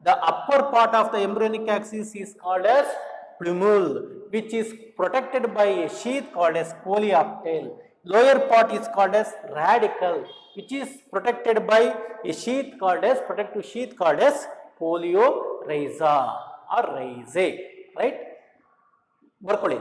The upper part of the embryonic axis is called as plumule, which is protected by a sheath called as coleoptile. Lower part is called as radicle, which is protected by a sheath called as protective sheath called as coleorhiza or rhizae, right? ಬರ್ಕೊಳ್ಳಿ.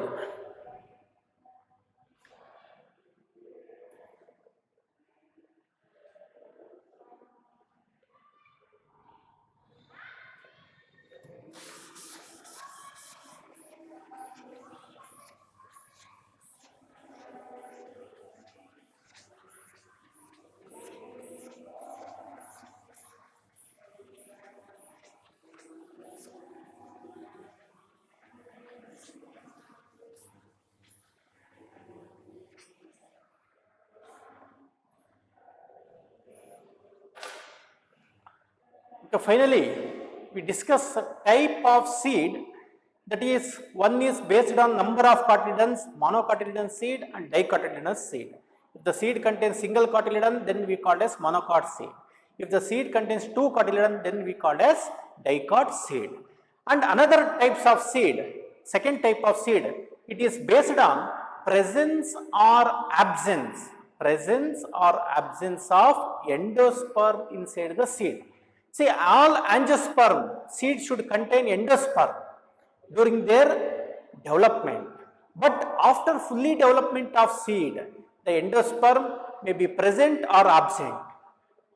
So finally, we discuss a type of seed, that is, one is based on number of cotyledons, monocotyledon seed and dicotyledonous seed. If the seed contains single cotyledon, then we call as monocot seed. If the seed contains two cotyledon, then we call as dicot seed. And another types of seed, second type of seed, it is based on presence or absence of endosperm inside the seed. See, all angiosperm seeds should contain endosperm during their development. But after fully development of seed, the endosperm may be present or absent.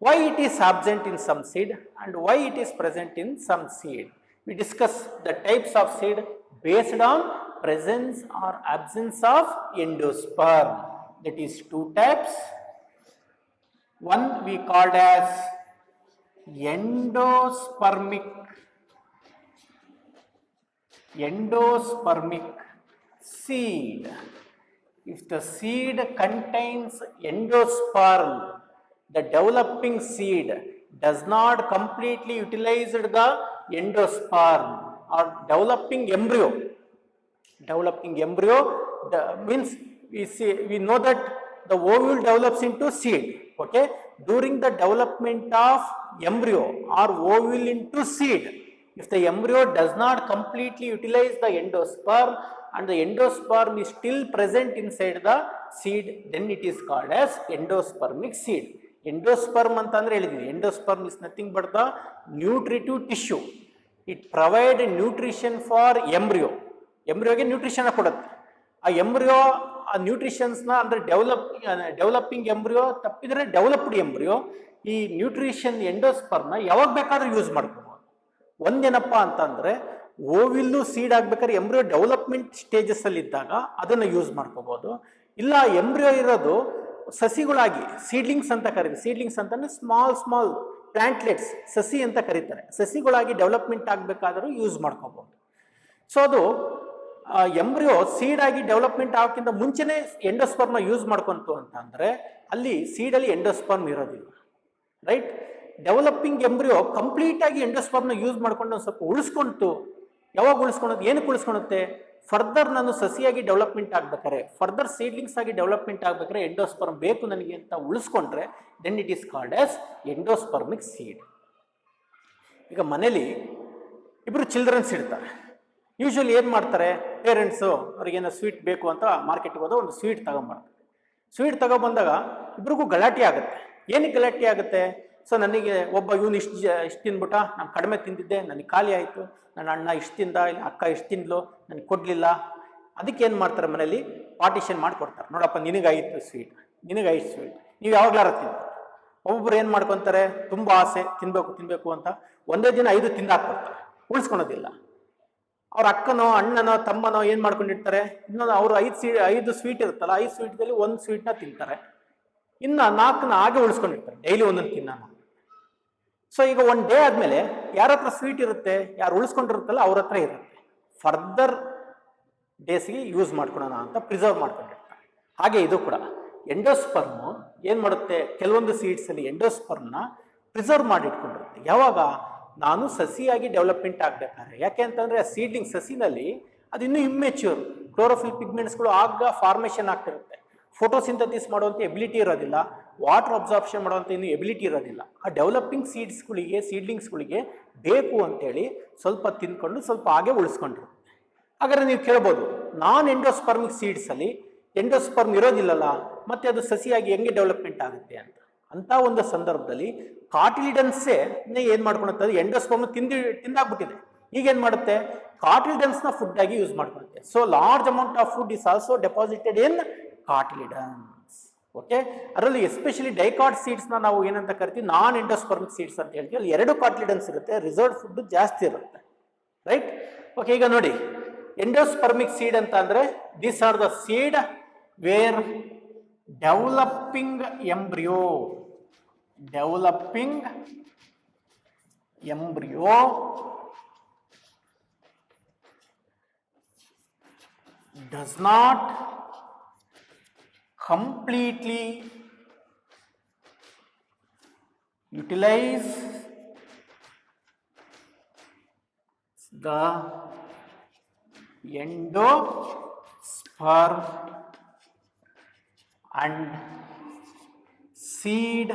Why it is absent in some seed and why it is present in some seed? We discuss the types of seed based on presence or absence of endosperm. That is two types. One we called as endospermic seed. If the seed contains endosperm, the developing seed does not completely utilize the endosperm, or developing embryo means we know that the ovule develops into seed. Okay, during the development of embryo or ovule into seed, if the embryo does not completely utilize the endosperm and the endosperm is still present inside the seed, then it is called as endospermic seed. Endosperm ಅಂತಂದ್ರೆ ಹೇಳಿದೀನಿ, endosperm is nothing but the nutritive tissue. It provide nutrition for embryo. ಎಂಬ್ರಿಯೋಗೆ nutrition ಕೊಡುತ್ತೆ. ಆ embryo ಆ ನ್ಯೂಟ್ರಿಷನ್ಸ್ನ ಅಂದರೆ developing embryo ತಪ್ಪಿದರೆ developed embryo ಈ ನ್ಯೂಟ್ರಿಷನ್ ಎಂಡೋಸ್ಪರ್ಮ್ನ ಯಾವಾಗ ಬೇಕಾದ್ರೂ ಯೂಸ್ ಮಾಡ್ಕೋಬೋದು. ಒಂದೇನಪ್ಪ ಅಂತಂದರೆ ಓವಿಲ್ಲು ಸೀಡ್ ಆಗ್ಬೇಕಾದ್ರೆ ಎಂಬ್ರಿಯೋ ಡೆವಲಪ್ಮೆಂಟ್ ಸ್ಟೇಜಸ್ಸಲ್ಲಿ ಇದ್ದಾಗ ಅದನ್ನು ಯೂಸ್ ಮಾಡ್ಕೋಬೋದು. ಇಲ್ಲ ಎಂಬ್ರಿಯೋ ಇರೋದು ಸಸಿಗಳಾಗಿ ಸೀಡ್ಲಿಂಗ್ಸ್ ಅಂತ ಕರೀತಾರೆ. ಸೀಡ್ಲಿಂಗ್ಸ್ ಅಂತಂದರೆ ಸ್ಮಾಲ್ ಪ್ಲಾಂಟ್ಲೆಟ್ಸ್, ಸಸಿ ಅಂತ ಕರೀತಾರೆ. ಸಸಿಗಳಾಗಿ ಡೆವಲಪ್ಮೆಂಟ್ ಆಗಬೇಕಾದ್ರೂ ಯೂಸ್ ಮಾಡ್ಕೋಬೋದು. ಸೊ ಅದು ಎಂಬ್ರಿಯೋ ಸೀಡ್ ಆಗಿ ಡೆವಲಪ್ಮೆಂಟ್ ಆಗೋಕ್ಕಿಂತ ಮುಂಚೆನೇ ಎಂಡೋಸ್ಪರ್ಮ್ನ ಯೂಸ್ ಮಾಡ್ಕೊಂತು ಅಂತಂದರೆ ಅಲ್ಲಿ ಸೀಡಲ್ಲಿ ಎಂಡೋಸ್ಪರ್ಮ್ ಇರೋದಿಲ್ಲ, ರೈಟ್? ಡೆವಲಪಿಂಗ್ ಎಂಬ್ರಿಯೋ ಕಂಪ್ಲೀಟ್ ಆಗಿ ಎಂಡೋಸ್ಪರ್ಮ್ನ ಯೂಸ್ ಮಾಡ್ಕೊಂಡು ಒಂದು ಸ್ವಲ್ಪ ಉಳಿಸ್ಕೊಂತು. ಯಾವಾಗ ಉಳಿಸ್ಕೊಳೋದು, ಏನಕ್ಕೆ ಉಳಿಸ್ಕೊಳುತ್ತೆ? ಫರ್ದರ್ ನಾನು ಸಸಿಯಾಗಿ ಡೆವಲಪ್ಮೆಂಟ್ ಆಗ್ಬೇಕಾರೆ, ಫರ್ದರ್ ಸೀಡ್ಲಿಂಗ್ಸ್ ಆಗಿ ಡೆವಲಪ್ಮೆಂಟ್ ಆಗ್ಬೇಕಾದ್ರೆ ಎಂಡೋಸ್ಪರ್ಮ್ ಬೇಕು ನನಗೆ ಅಂತ ಉಳಿಸ್ಕೊಂಡ್ರೆ then it is called as endospermic seed. ಈಗ ಮನೇಲಿ ಇಬ್ಬರು ಚಿಲ್ಡ್ರನ್ಸ್ ಇರ್ತಾರೆ. ಯೂಶ್ವಲಿ ಏನು ಮಾಡ್ತಾರೆ ಪೇರೆಂಟ್ಸು, ಅವ್ರಿಗೇನೋ ಸ್ವೀಟ್ ಬೇಕು ಅಂತ ಮಾರ್ಕೆಟ್ಗೆ ಹೋದ ಒಂದು ಸ್ವೀಟ್ ತಗೊಂಬರ್ತಾರೆ. ಸ್ವೀಟ್ ತಗೊಬಂದಾಗ ಇಬ್ರಿಗೂ ಗಲಾಟೆ ಆಗುತ್ತೆ. ಏನಕ್ಕೆ ಗಲಾಟೆ ಆಗುತ್ತೆ? ಸೊ ನನಗೆ ಒಬ್ಬ ಇವನು ಇಷ್ಟು ತಿಂದ್ಬಿಟ್ಟ, ನಾನು ಕಡಿಮೆ ತಿಂದಿದ್ದೆ, ನನಗೆ ಖಾಲಿ ಆಯಿತು, ನನ್ನ ಅಣ್ಣ ಇಷ್ಟು ತಿಂದ, ಇಲ್ಲ ಅಕ್ಕ ಇಷ್ಟು ತಿಂದ್ಲು, ನನಗೆ ಕೊಡಲಿಲ್ಲ. ಅದಕ್ಕೆ ಏನು ಮಾಡ್ತಾರೆ ಮನೇಲಿ ಪಾರ್ಟಿಷನ್ ಮಾಡಿಕೊಡ್ತಾರೆ. ನೋಡಪ್ಪ ನಿನಗಾಯಿತು ಸ್ವೀಟ್, ನಿನಗಾಯಿತು ಸ್ವೀಟ್, ನೀವು ಯಾವಾಗಲಾರ ತಿಂತಾರೆ. ಒಬ್ಬೊಬ್ರು ಏನು ಮಾಡ್ಕೊತಾರೆ, ತುಂಬ ಆಸೆ ತಿನ್ನಬೇಕು ಅಂತ ಒಂದೇ ದಿನ 5 ತಿಂದಾಕ್ಬಿಡ್ತಾರೆ, ಉಳಿಸ್ಕೊಳೋದಿಲ್ಲ. ಅವ್ರ ಅಕ್ಕನೋ ಅಣ್ಣನೋ ತಮ್ಮನೋ ಏನು ಮಾಡ್ಕೊಂಡಿರ್ತಾರೆ, ಇನ್ನೊಂದು ಅವರು 5 ಸ್ವೀಟ್ ಇರುತ್ತಲ್ಲ, 5 ಸ್ವೀಟ್ದಲ್ಲಿ 1 ಸ್ವೀಟ್ನ ತಿಂತಾರೆ, ಇನ್ನು 4ನ ಹಾಗೆ ಉಳಿಸ್ಕೊಂಡಿರ್ತಾರೆ, ಡೈಲಿ ಒಂದೊಂದು ತಿನ್ನೋಣ. ಸೊ ಈಗ 1 ಡೇ ಆದಮೇಲೆ ಯಾರ ಹತ್ರ ಸ್ವೀಟ್ ಇರುತ್ತೆ, ಯಾರು ಉಳಿಸ್ಕೊಂಡಿರುತ್ತಲ್ಲ ಅವ್ರ ಹತ್ರ ಇರುತ್ತೆ. ಫರ್ದರ್ ಡೇಸ್ಗೆ ಯೂಸ್ ಮಾಡ್ಕೊಳೋಣ ಅಂತ ಪ್ರಿಸರ್ವ್ ಮಾಡ್ಕೊಂಡಿರ್ತಾರೆ. ಹಾಗೆ ಇದು ಕೂಡ ಎಂಡೋಸ್ಪರ್ಮ್ ಏನು ಮಾಡುತ್ತೆ, ಕೆಲವೊಂದು ಸೀಡ್ಸಲ್ಲಿ ಎಂಡೋಸ್ಪರ್ಮ್ನ ಪ್ರಿಸರ್ವ್ ಮಾಡಿ ಇಟ್ಕೊಂಡಿರುತ್ತೆ. ಯಾವಾಗ ನಾನು ಸಸಿಯಾಗಿ ಡೆವಲಪ್ಮೆಂಟ್ ಆಗಬೇಕಾದ್ರೆ, ಯಾಕೆ ಅಂತಂದರೆ ಆ ಸೀಡ್ಲಿಂಗ್ ಸಸಿನಲ್ಲಿ ಅದು ಇನ್ನೂ ಇಮ್ಮೆಚ್ಯೂರ್, ಕ್ಲೋರೋಫಿಲ್ ಪಿಗ್ಮೆಂಟ್ಸ್ಗಳು ಆಗ ಫಾರ್ಮೇಷನ್ ಆಗ್ತಿರುತ್ತೆ, ಫೋಟೋಸಿಂಥಸಿಸ್ ಮಾಡುವಂಥ ಎಬಿಲಿಟಿ ಇರೋದಿಲ್ಲ, ವಾಟರ್ ಅಬ್ಸಾರ್ಪ್ಷನ್ ಮಾಡುವಂಥ ಇನ್ನೂ ಎಬಿಲಿಟಿ ಇರೋದಿಲ್ಲ. ಆ ಡೆವಲಪಿಂಗ್ ಸೀಡ್ಲಿಂಗ್ಸ್ಗಳಿಗೆ ಬೇಕು ಅಂತೇಳಿ ಸ್ವಲ್ಪ ತಿಂದ್ಕೊಂಡು ಸ್ವಲ್ಪ ಹಾಗೆ ಉಳಿಸ್ಕೊಂಡ್ರು. ಹಾಗಾದ್ರೆ ನೀವು ಕೇಳ್ಬೋದು, ನಾನ್ ಎಂಡೋಸ್ಪರ್ಮಿಕ್ ಸೀಡ್ಸಲ್ಲಿ ಎಂಡೋಸ್ಪರ್ಮ್ ಇರೋದಿಲ್ಲಲ್ಲ, ಮತ್ತೆ ಅದು ಸಸಿಯಾಗಿ ಹೆಂಗೆ ಡೆವಲಪ್ಮೆಂಟ್ ಆಗುತ್ತೆ ಅಂತ ಒಂದು ಸಂದರ್ಭದಲ್ಲಿ ಕಾಟಿಲಿಡನ್ಸೇ ಏನು ಮಾಡ್ಕೊಳುತ್ತೆ, ಎಂಡೋಸ್ಪರ್ಮ್ ತಿಂದಾಗ್ಬಿಟ್ಟಿದೆ. ಈಗ ಏನು ಮಾಡುತ್ತೆ, ಕಾಟಿಲಿಡನ್ಸ್ನ ಫುಡ್ ಆಗಿ ಯೂಸ್ ಮಾಡ್ಕೊಳುತ್ತೆ. So large amount of food is also deposited in cotyledons. Okay, ಅದರಲ್ಲಿ ಎಸ್ಪೆಷಲಿ ಡೈಕಾಟ್ ಸೀಡ್ಸ್ನ ನಾವು ಏನಂತ ಕರಿತೀವಿ, ನಾನ್ ಎಂಡೋಸ್ಪರ್ಮಿಕ್ ಸೀಡ್ಸ್ ಅಂತ ಹೇಳ್ತೀವಿ. ಅಲ್ಲಿ 2 ಕಾಟಿಲಿಡನ್ಸ್ ಇರುತ್ತೆ, ರಿಸರ್ವ್ಡ್ ಫುಡ್ ಜಾಸ್ತಿ ಇರುತ್ತೆ, ರೈಟ್. ಓಕೆ, ಈಗ ನೋಡಿ ಎಂಡೋಸ್ಪರ್ಮಿಕ್ ಸೀಡ್ ಅಂತ ಅಂದ್ರೆ these are the seed where developing embryo does not completely utilize the endosperm and seed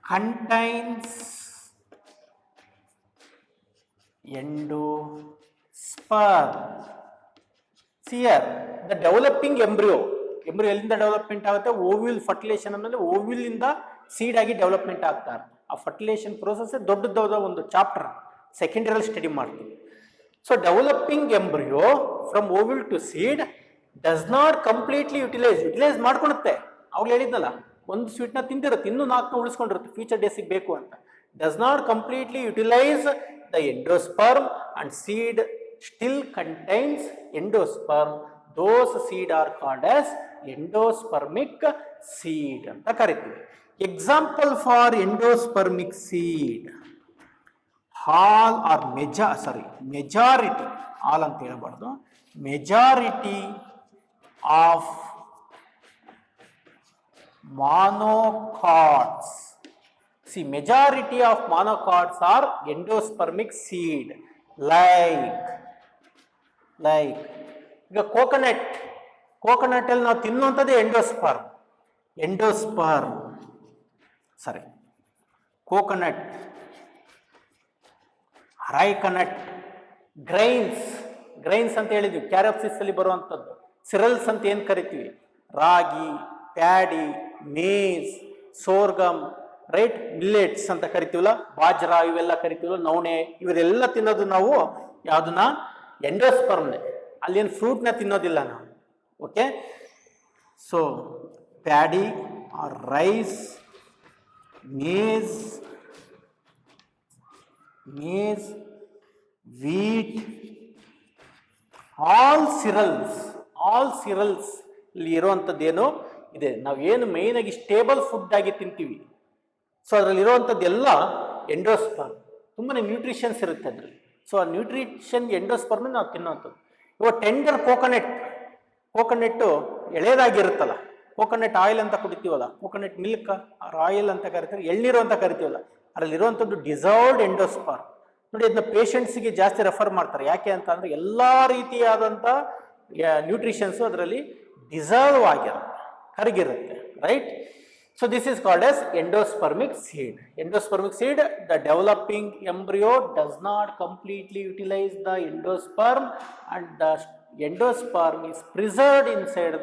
contains endosperm. See here, the developing embryo ಎಲ್ಲಿಂದ ಡೆವಲಪ್ಮೆಂಟ್ ಆಗುತ್ತೆ, ಓವ್ಯೂಲ್ ಫರ್ಟಿಲೇಷನ್ ಆಮೇಲೆ ಓವ್ಯೂಲ್ ಇಂದ ಸೀಡ್ ಆಗಿ ಡೆವಲಪ್ಮೆಂಟ್ ಆಗ್ತಾ ಇರುತ್ತೆ. ಆ ಫರ್ಟಿಲೇಷನ್ ಪ್ರೋಸೆಸ್ ದೊಡ್ಡದಾದ ಒಂದು ಚಾಪ್ಟರ್, ಸೆಕೆಂಡರಿಯಲ್ಲಿ ಸ್ಟಡಿ ಮಾಡ್ತೀವಿ. So developing embryo from ovule to seed does not completely utilise ಮಾಡ್ಕೊಳುತ್ತೆ. ಅವ್ಳು ಹೇಳಿದ್ನಲ್ಲ, ಒಂದು ಸ್ವೀಟ್ನ ತಿಂದಿರುತ್ತೆ, ಇನ್ನೂ 4ನ ಉಳಿಸ್ಕೊಂಡಿರುತ್ತೆ, ಫ್ಯೂಚರ್ ಡೇಸಿಗೆ ಬೇಕು ಅಂತ. Does not completely utilise the endosperm and seed still contains endosperm. Those seed are called as endospermic seed ಅಂತ ಕರಿತೀವಿ. Example for endospermic seed, majority, all ಅಂತ ಹೇಳ್ಬಾರ್ದು, majority of monocots. See, majority of monocots are endospermic seed. Like ಈಗ coconut ಅಲ್ಲಿ ನಾವು ತಿನ್ನುವಂಥದ್ದು coconut, ರೈಕನಟ್, grains ಅಂತ ಹೇಳಿದ್ವಿ, ಕ್ಯಾರಪ್ಸಿಸ್ ಅಲ್ಲಿ ಬರುವಂಥದ್ದು. ಸಿರಲ್ಸ್ ಅಂತ ಏನು ಕರಿತೀವಿ, ರಾಗಿ, paddy, Mein, sorghum, right, millets ಅಂತ ಕರಿತೀವಲ್ಲ, ಬಾಜ್ರಾ ಇವೆಲ್ಲ ಕರಿತೀವಲ್ಲ, ನವಣೆ, ಇವರೆಲ್ಲ ತಿನ್ನೋದು ನಾವು ಯಾವುದನ್ನ, ಎಂಡೋಸ್ಪರ್ಮ್ನೆ. ಅಲ್ಲೇನು ಫ್ರೂಟ್ನ ತಿನ್ನೋದಿಲ್ಲ ನಾವು. Okay, so paddy or rice, maize, wheat, all cereals ಇಲ್ಲಿ ಇರುವಂಥದ್ದೇನು ಇದೆ, ನಾವೇನು ಮೇಯ್ನ್ ಆಗಿ ಸ್ಟೇಬಲ್ ಫುಡ್ ಆಗಿ ತಿಂತೀವಿ. ಸೊ ಅದರಲ್ಲಿ ಇರುವಂಥದ್ದೆಲ್ಲ ಎಂಡೋಸ್ಪರ್ಮ್, ತುಂಬಾ ನ್ಯೂಟ್ರಿಷನ್ಸ್ ಇರುತ್ತೆ ಅದರಲ್ಲಿ. ಸೊ ಆ ನ್ಯೂಟ್ರಿಷನ್ ಎಂಡೋಸ್ಪರ್ಮ್ ನಾವು ತಿನ್ನೋವಂಥದ್ದು. ಇವಾಗ ಟೆಂಡರ್ ಕೋಕೋನಟ್ಟು ಎಳೆದಾಗಿರುತ್ತಲ್ಲ, ಕೋಕೋನಟ್ ಆಯಿಲ್ ಅಂತ ಕುಡಿತೀವಲ್ಲ, ಕೋಕೋನಟ್ ಮಿಲ್ಕ್ ಆಯಿಲ್ ಅಂತ ಕರಿತೀವಿ, ಎಳ್ನೀರು ಅಂತ ಕರಿತೀವಲ್ಲ, ಅದರಲ್ಲಿ ಇರುವಂಥದ್ದು ಡಿಸಾಲ್ವ್ಡ್ ಎಂಡೋಸ್ಪರ್ಮ್. ನೋಡಿ, ಅದನ್ನ ಪೇಷಂಟ್ಸ್ಗೆ ಜಾಸ್ತಿ ರೆಫರ್ ಮಾಡ್ತಾರೆ. ಯಾಕೆ ಅಂತ ಅಂದರೆ ಎಲ್ಲ ರೀತಿಯಾದಂಥ ನ್ಯೂಟ್ರಿಷನ್ಸು ಅದರಲ್ಲಿ ಡಿಸಾಲ್ವ್ ಆಗಿರುತ್ತೆ, ಕರಗಿರುತ್ತೆ, right. So this is called as endospermic seed. The developing embryo does not completely utilize the endosperm and the endosperm is preserved inside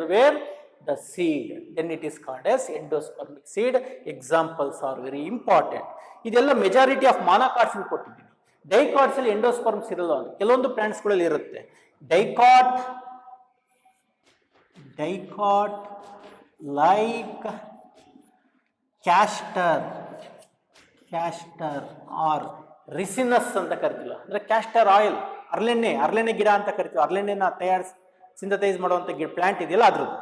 the seed. Then it is called as endospermic seed. Examples are very important. ಇದೆಲ್ಲ majority of ಮಾನೋಕಾಟ್ಸ್ ಕೊಟ್ಟಿದ್ದೀನಿ. Dicots ಅಲ್ಲಿ ಎಂಡೋಸ್ಪರ್ಮ್ಸ್ ಇರಲ್ಲ, ಕೆಲವೊಂದು plants ಗಳಲ್ಲಿ ಇರುತ್ತೆ. Dicot like castor R ರಿಸಿನಸ್ ಅಂತ ಕರಿತೀವಿ, ಅಂದ್ರೆ ಕ್ಯಾಸ್ಟರ್ ಆಯಿಲ್, ಹರಳೆಣ್ಣೆ ಗಿಡ ಅಂತ ಕರಿತೀವಿ. ಹರಳೆಣ್ಣೆನ ಸಿಂಥಸೈಸ್ ಮಾಡುವಂಥ ಪ್ಲಾಂಟ್ ಇದೆಯಲ್ಲ, ಅದ್ರದ್ದು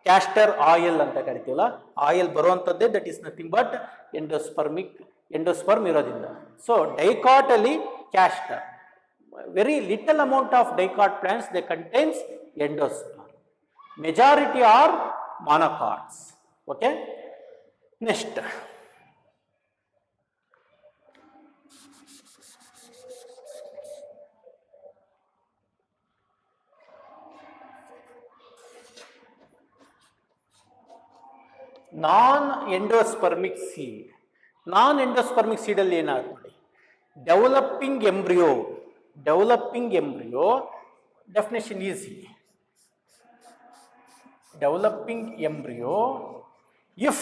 ಕ್ಯಾಸ್ಟರ್ ಆಯಿಲ್ ಅಂತ ಕರಿತೀವಲ್ಲ, ಆಯಿಲ್ ಬರುವಂಥದ್ದೇ that is nothing but endosperm ಇರೋದ್ರಿಂದ. ಸೊ ಡೈಕಾಟ್ ಅಲ್ಲಿ castor, very little amount of dicot plants they contains endosperm. Majority are monocots. Okay. Next. Non-endospermic seed. Non-endospermic seed ಅಲ್ಲಿ ಏನಾಗುತ್ತೆ ನೋಡಿ, developing embryo. Developing embryo definition easy. Developing embryo if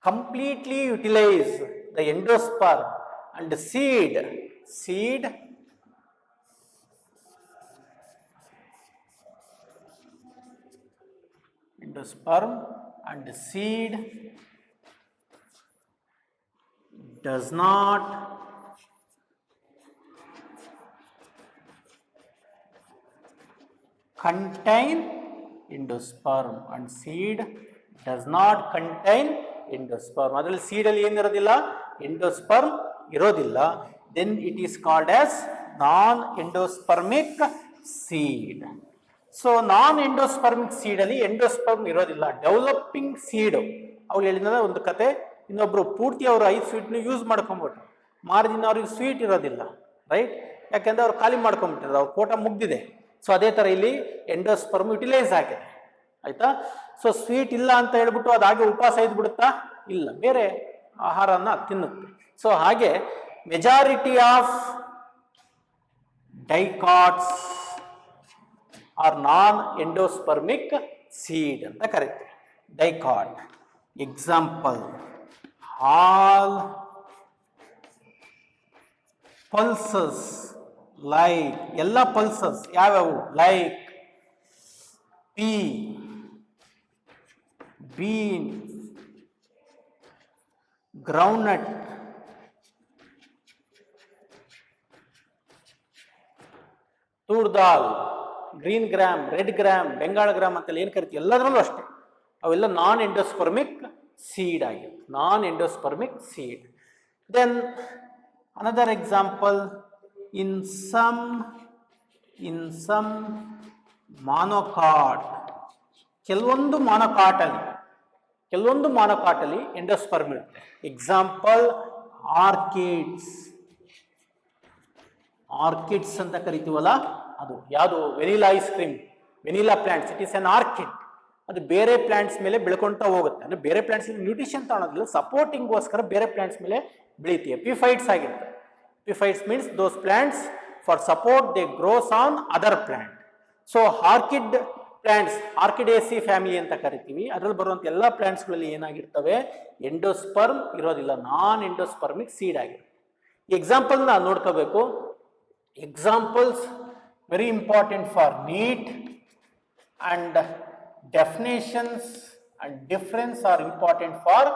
completely utilize the endosperm and seed endosperm and seed does not contain endosperm and seed does not contain endosperm. ಅದರಲ್ಲಿ seed ಅಲ್ಲಿ ಏನಿರೋದಿಲ್ಲ, endosperm ಇರೋದಿಲ್ಲ. then it is called as non endospermic seed. So non endospermic seed ಅಲ್ಲಿ endosperm ಇರೋದಿಲ್ಲ. Developing seed ಅವ್ರು ಹೇಳಿದ ಒಂದು ಕತೆ. ಇನ್ನೊಬ್ರು ಪೂರ್ತಿ ಅವರು 5 ಸ್ವೀಟ್ನ ಯೂಸ್ ಮಾಡ್ಕೊಂಡ್ಬಿಟ್ರು, ಮಾರದಿನ ಅವ್ರಿಗೆ ಸ್ವೀಟ್ ಇರೋದಿಲ್ಲ, ರೈಟ್? ಯಾಕೆಂದ್ರೆ ಅವ್ರು ಖಾಲಿ ಮಾಡ್ಕೊಂಡ್ಬಿಟ್ಟಿದ್ರು, ಅವ್ರ ಕೋಟ ಮುಗ್ದಿದೆ. ಸೊ ಅದೇ ಥರ ಇಲ್ಲಿ ಎಂಡೋಸ್ಪರ್ಮ್ ಯುಟಿಲೈಸ್ ಆಗಿದೆ, ಆಯ್ತಾ? ಸೊ ಸ್ವೀಟ್ ಇಲ್ಲ ಅಂತ ಹೇಳ್ಬಿಟ್ಟು ಅದಾಗೆ ಉಪವಾಸ ಇದ್ಬಿಡುತ್ತಾ? ಇಲ್ಲ, ಬೇರೆ ಆಹಾರನ ತಿನ್ನುತ್ತೆ. ಸೊ ಹಾಗೆ majority of dicots are non endospermic seed ಅಂತ ಕರೀತೀವಿ. Dicot example all pulses, like ಎಲ್ಲ ಪಲ್ಸಸ್ ಯಾವ್ಯಾವು? Like pea, bean, groundnut, toor dal, green gram, red gram, Bengal gram ಅಂತೆಲ್ಲ ಏನು ಕರಿತೀವಿ, ಎಲ್ಲದರಲ್ಲೂ ಅಷ್ಟೇ ಅವೆಲ್ಲ ನಾನ್ ಎಂಡೋಸ್ಪರ್ಮಿಕ್ ಸೀಡ್ ಆಗಿದೆ. Non endospermic seed. Then another example, in some monocot, ಕೆಲವೊಂದು ಮಾನೋಕಾಟ್ ಅಲ್ಲಿ ಎಂಡೋಸ್ಪರ್ಮ್ ಇರುತ್ತೆ. ಎಕ್ಸಾಂಪಲ್ ಆರ್ಕಿಡ್ಸ್ ಅಂತ ಕರಿತೀವಲ್ಲ, ಅದು ಯಾವುದು? Vanilla ice cream, vanilla plants, it is an orchid. ಅದು ಬೇರೆ ಪ್ಲಾಂಟ್ಸ್ ಮೇಲೆ ಬೆಳ್ಕೊಂತಾ ಹೋಗುತ್ತೆ. ಅಂದ್ರೆ ಬೇರೆ ಪ್ಲಾಂಟ್ಸ್ ನ್ಯೂಟ್ರಿಷನ್ ತಗೊಳೋದಿಲ್ಲ, ಸಪೋರ್ಟಿಂಗ್ಗೋಸ್ಕರ ಬೇರೆ ಪ್ಲಾಂಟ್ಸ್ ಮೇಲೆ ಬೆಳೀತೀವಿ. ಎಪಿಫೈಟ್ಸ್ ಆಗಿರುತ್ತೆ. Epiphytes means those plants for support they grows on other plant. So orchid plants, Orchidaceae family ಅಂತ ಕರಿತೀವಿ. ಅದರಲ್ಲಿ ಬರುವಂಥ ಎಲ್ಲ ಪ್ಲಾಂಟ್ಸ್ಗಳಲ್ಲಿ ಏನಾಗಿರ್ತವೆ? ಎಂಡೋಸ್ಪರ್ಮ್ ಇರೋದಿಲ್ಲ, ನಾನ್ ಎಂಡೋಸ್ಪರ್ಮಿಕ್ ಸೀಡ್ ಆಗಿರುತ್ತೆ. ಎಕ್ಸಾಂಪಲ್ನ ನೋಡ್ಕೋಬೇಕು. Examples very important for NEET, and definitions and difference are important for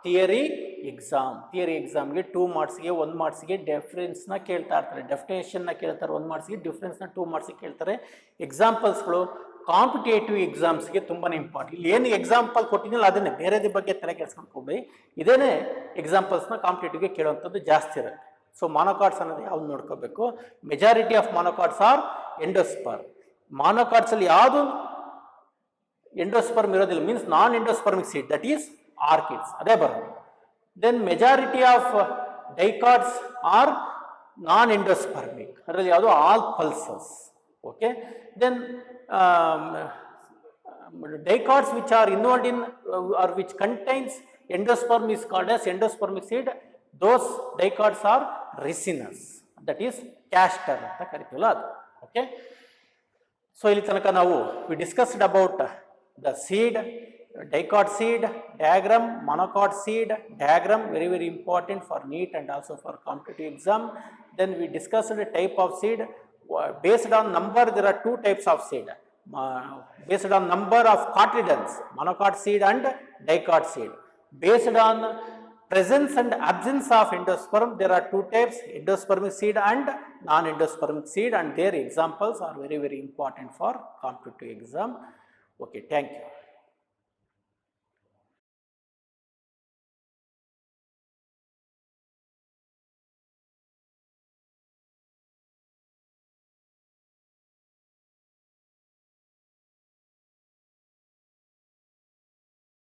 theory exam. Theory ಎಕ್ಸಾಮ್ಗೆ 2 ಮಾರ್ಕ್ಸ್ಗೆ 1 ಮಾರ್ಕ್ಸ್ಗೆ ಡೆಫರೆನ್ಸ್ನ ಕೇಳ್ತಾ ಇರ್ತಾರೆ, ಡೆಫಿನೇಷನ್ನ ಕೇಳ್ತಾರೆ 1 ಮಾರ್ಕ್ಸ್ಗೆ, ಡಿಫರೆನ್ಸ್ನ 2 ಮಾರ್ಕ್ಸ್ಗೆ ಕೇಳ್ತಾರೆ. ಎಕ್ಸಾಂಪಲ್ಸ್ಗಳು ಕಾಂಪಿಟೇಟಿವ್ ಎಕ್ಸಾಮ್ಸ್ಗೆ ತುಂಬಾ ಇಂಪಾರ್ಟೆಂಟ್. ಇಲ್ಲಿ ಏನು ಎಕ್ಸಾಂಪಲ್ ಕೊಟ್ಟಿದ್ದಿಲ್ಲ ಅದನ್ನೇ, ಬೇರೆದ ಬಗ್ಗೆ ತಲೆ ಕೆಡ್ಸ್ಕೊಂಡ್ಕೊಬೇಡಿ. ಇದೇನೇ ಎಕ್ಸಾಂಪಲ್ಸ್ನ ಕಾಂಪಿಟೇಟಿವ್ಗೆ ಕೇಳುವಂಥದ್ದು ಜಾಸ್ತಿ ಇರುತ್ತೆ. ಸೊ ಮಾನೋಕಾಟ್ಸ್ ಅನ್ನೋದು ಯಾವ್ದು ನೋಡ್ಕೋಬೇಕು? Majority of monocots are endosperm. Monocots ಅಲ್ಲಿ ಯಾವುದು ಎಂಡೋಸ್ಪರ್ಮ್ ಇರೋದಿಲ್ಲ, means non endospermic seed, that is orchids, ಅದೇ ಬರೋದು. Then majority of dicots are non endospermic, ಅದರಲ್ಲಿ ಯಾವುದು? All pulses. Okay. Then dicots which are involved in or which contains endosperm is called as endospermic seed. Those dicots are resinous, that is castor anta kariತೀವಲ್ಲ ಅದು. Okay. So ಇಲ್ಲಿ ತನಕ ನಾವು we discussed about the seed, dicot seed diagram, monocot seed diagram, very very important for NEET and also for competitive exam. Then we discussed the type of seed. Based on number, there are 2 types of seed. Based on number of cotyledons, monocot seed and dicot seed. Based on presence and absence of endosperm, there are 2 types, endospermic seed and non-endospermic seed, and their examples are very very important for competitive exam. Okay, thank you.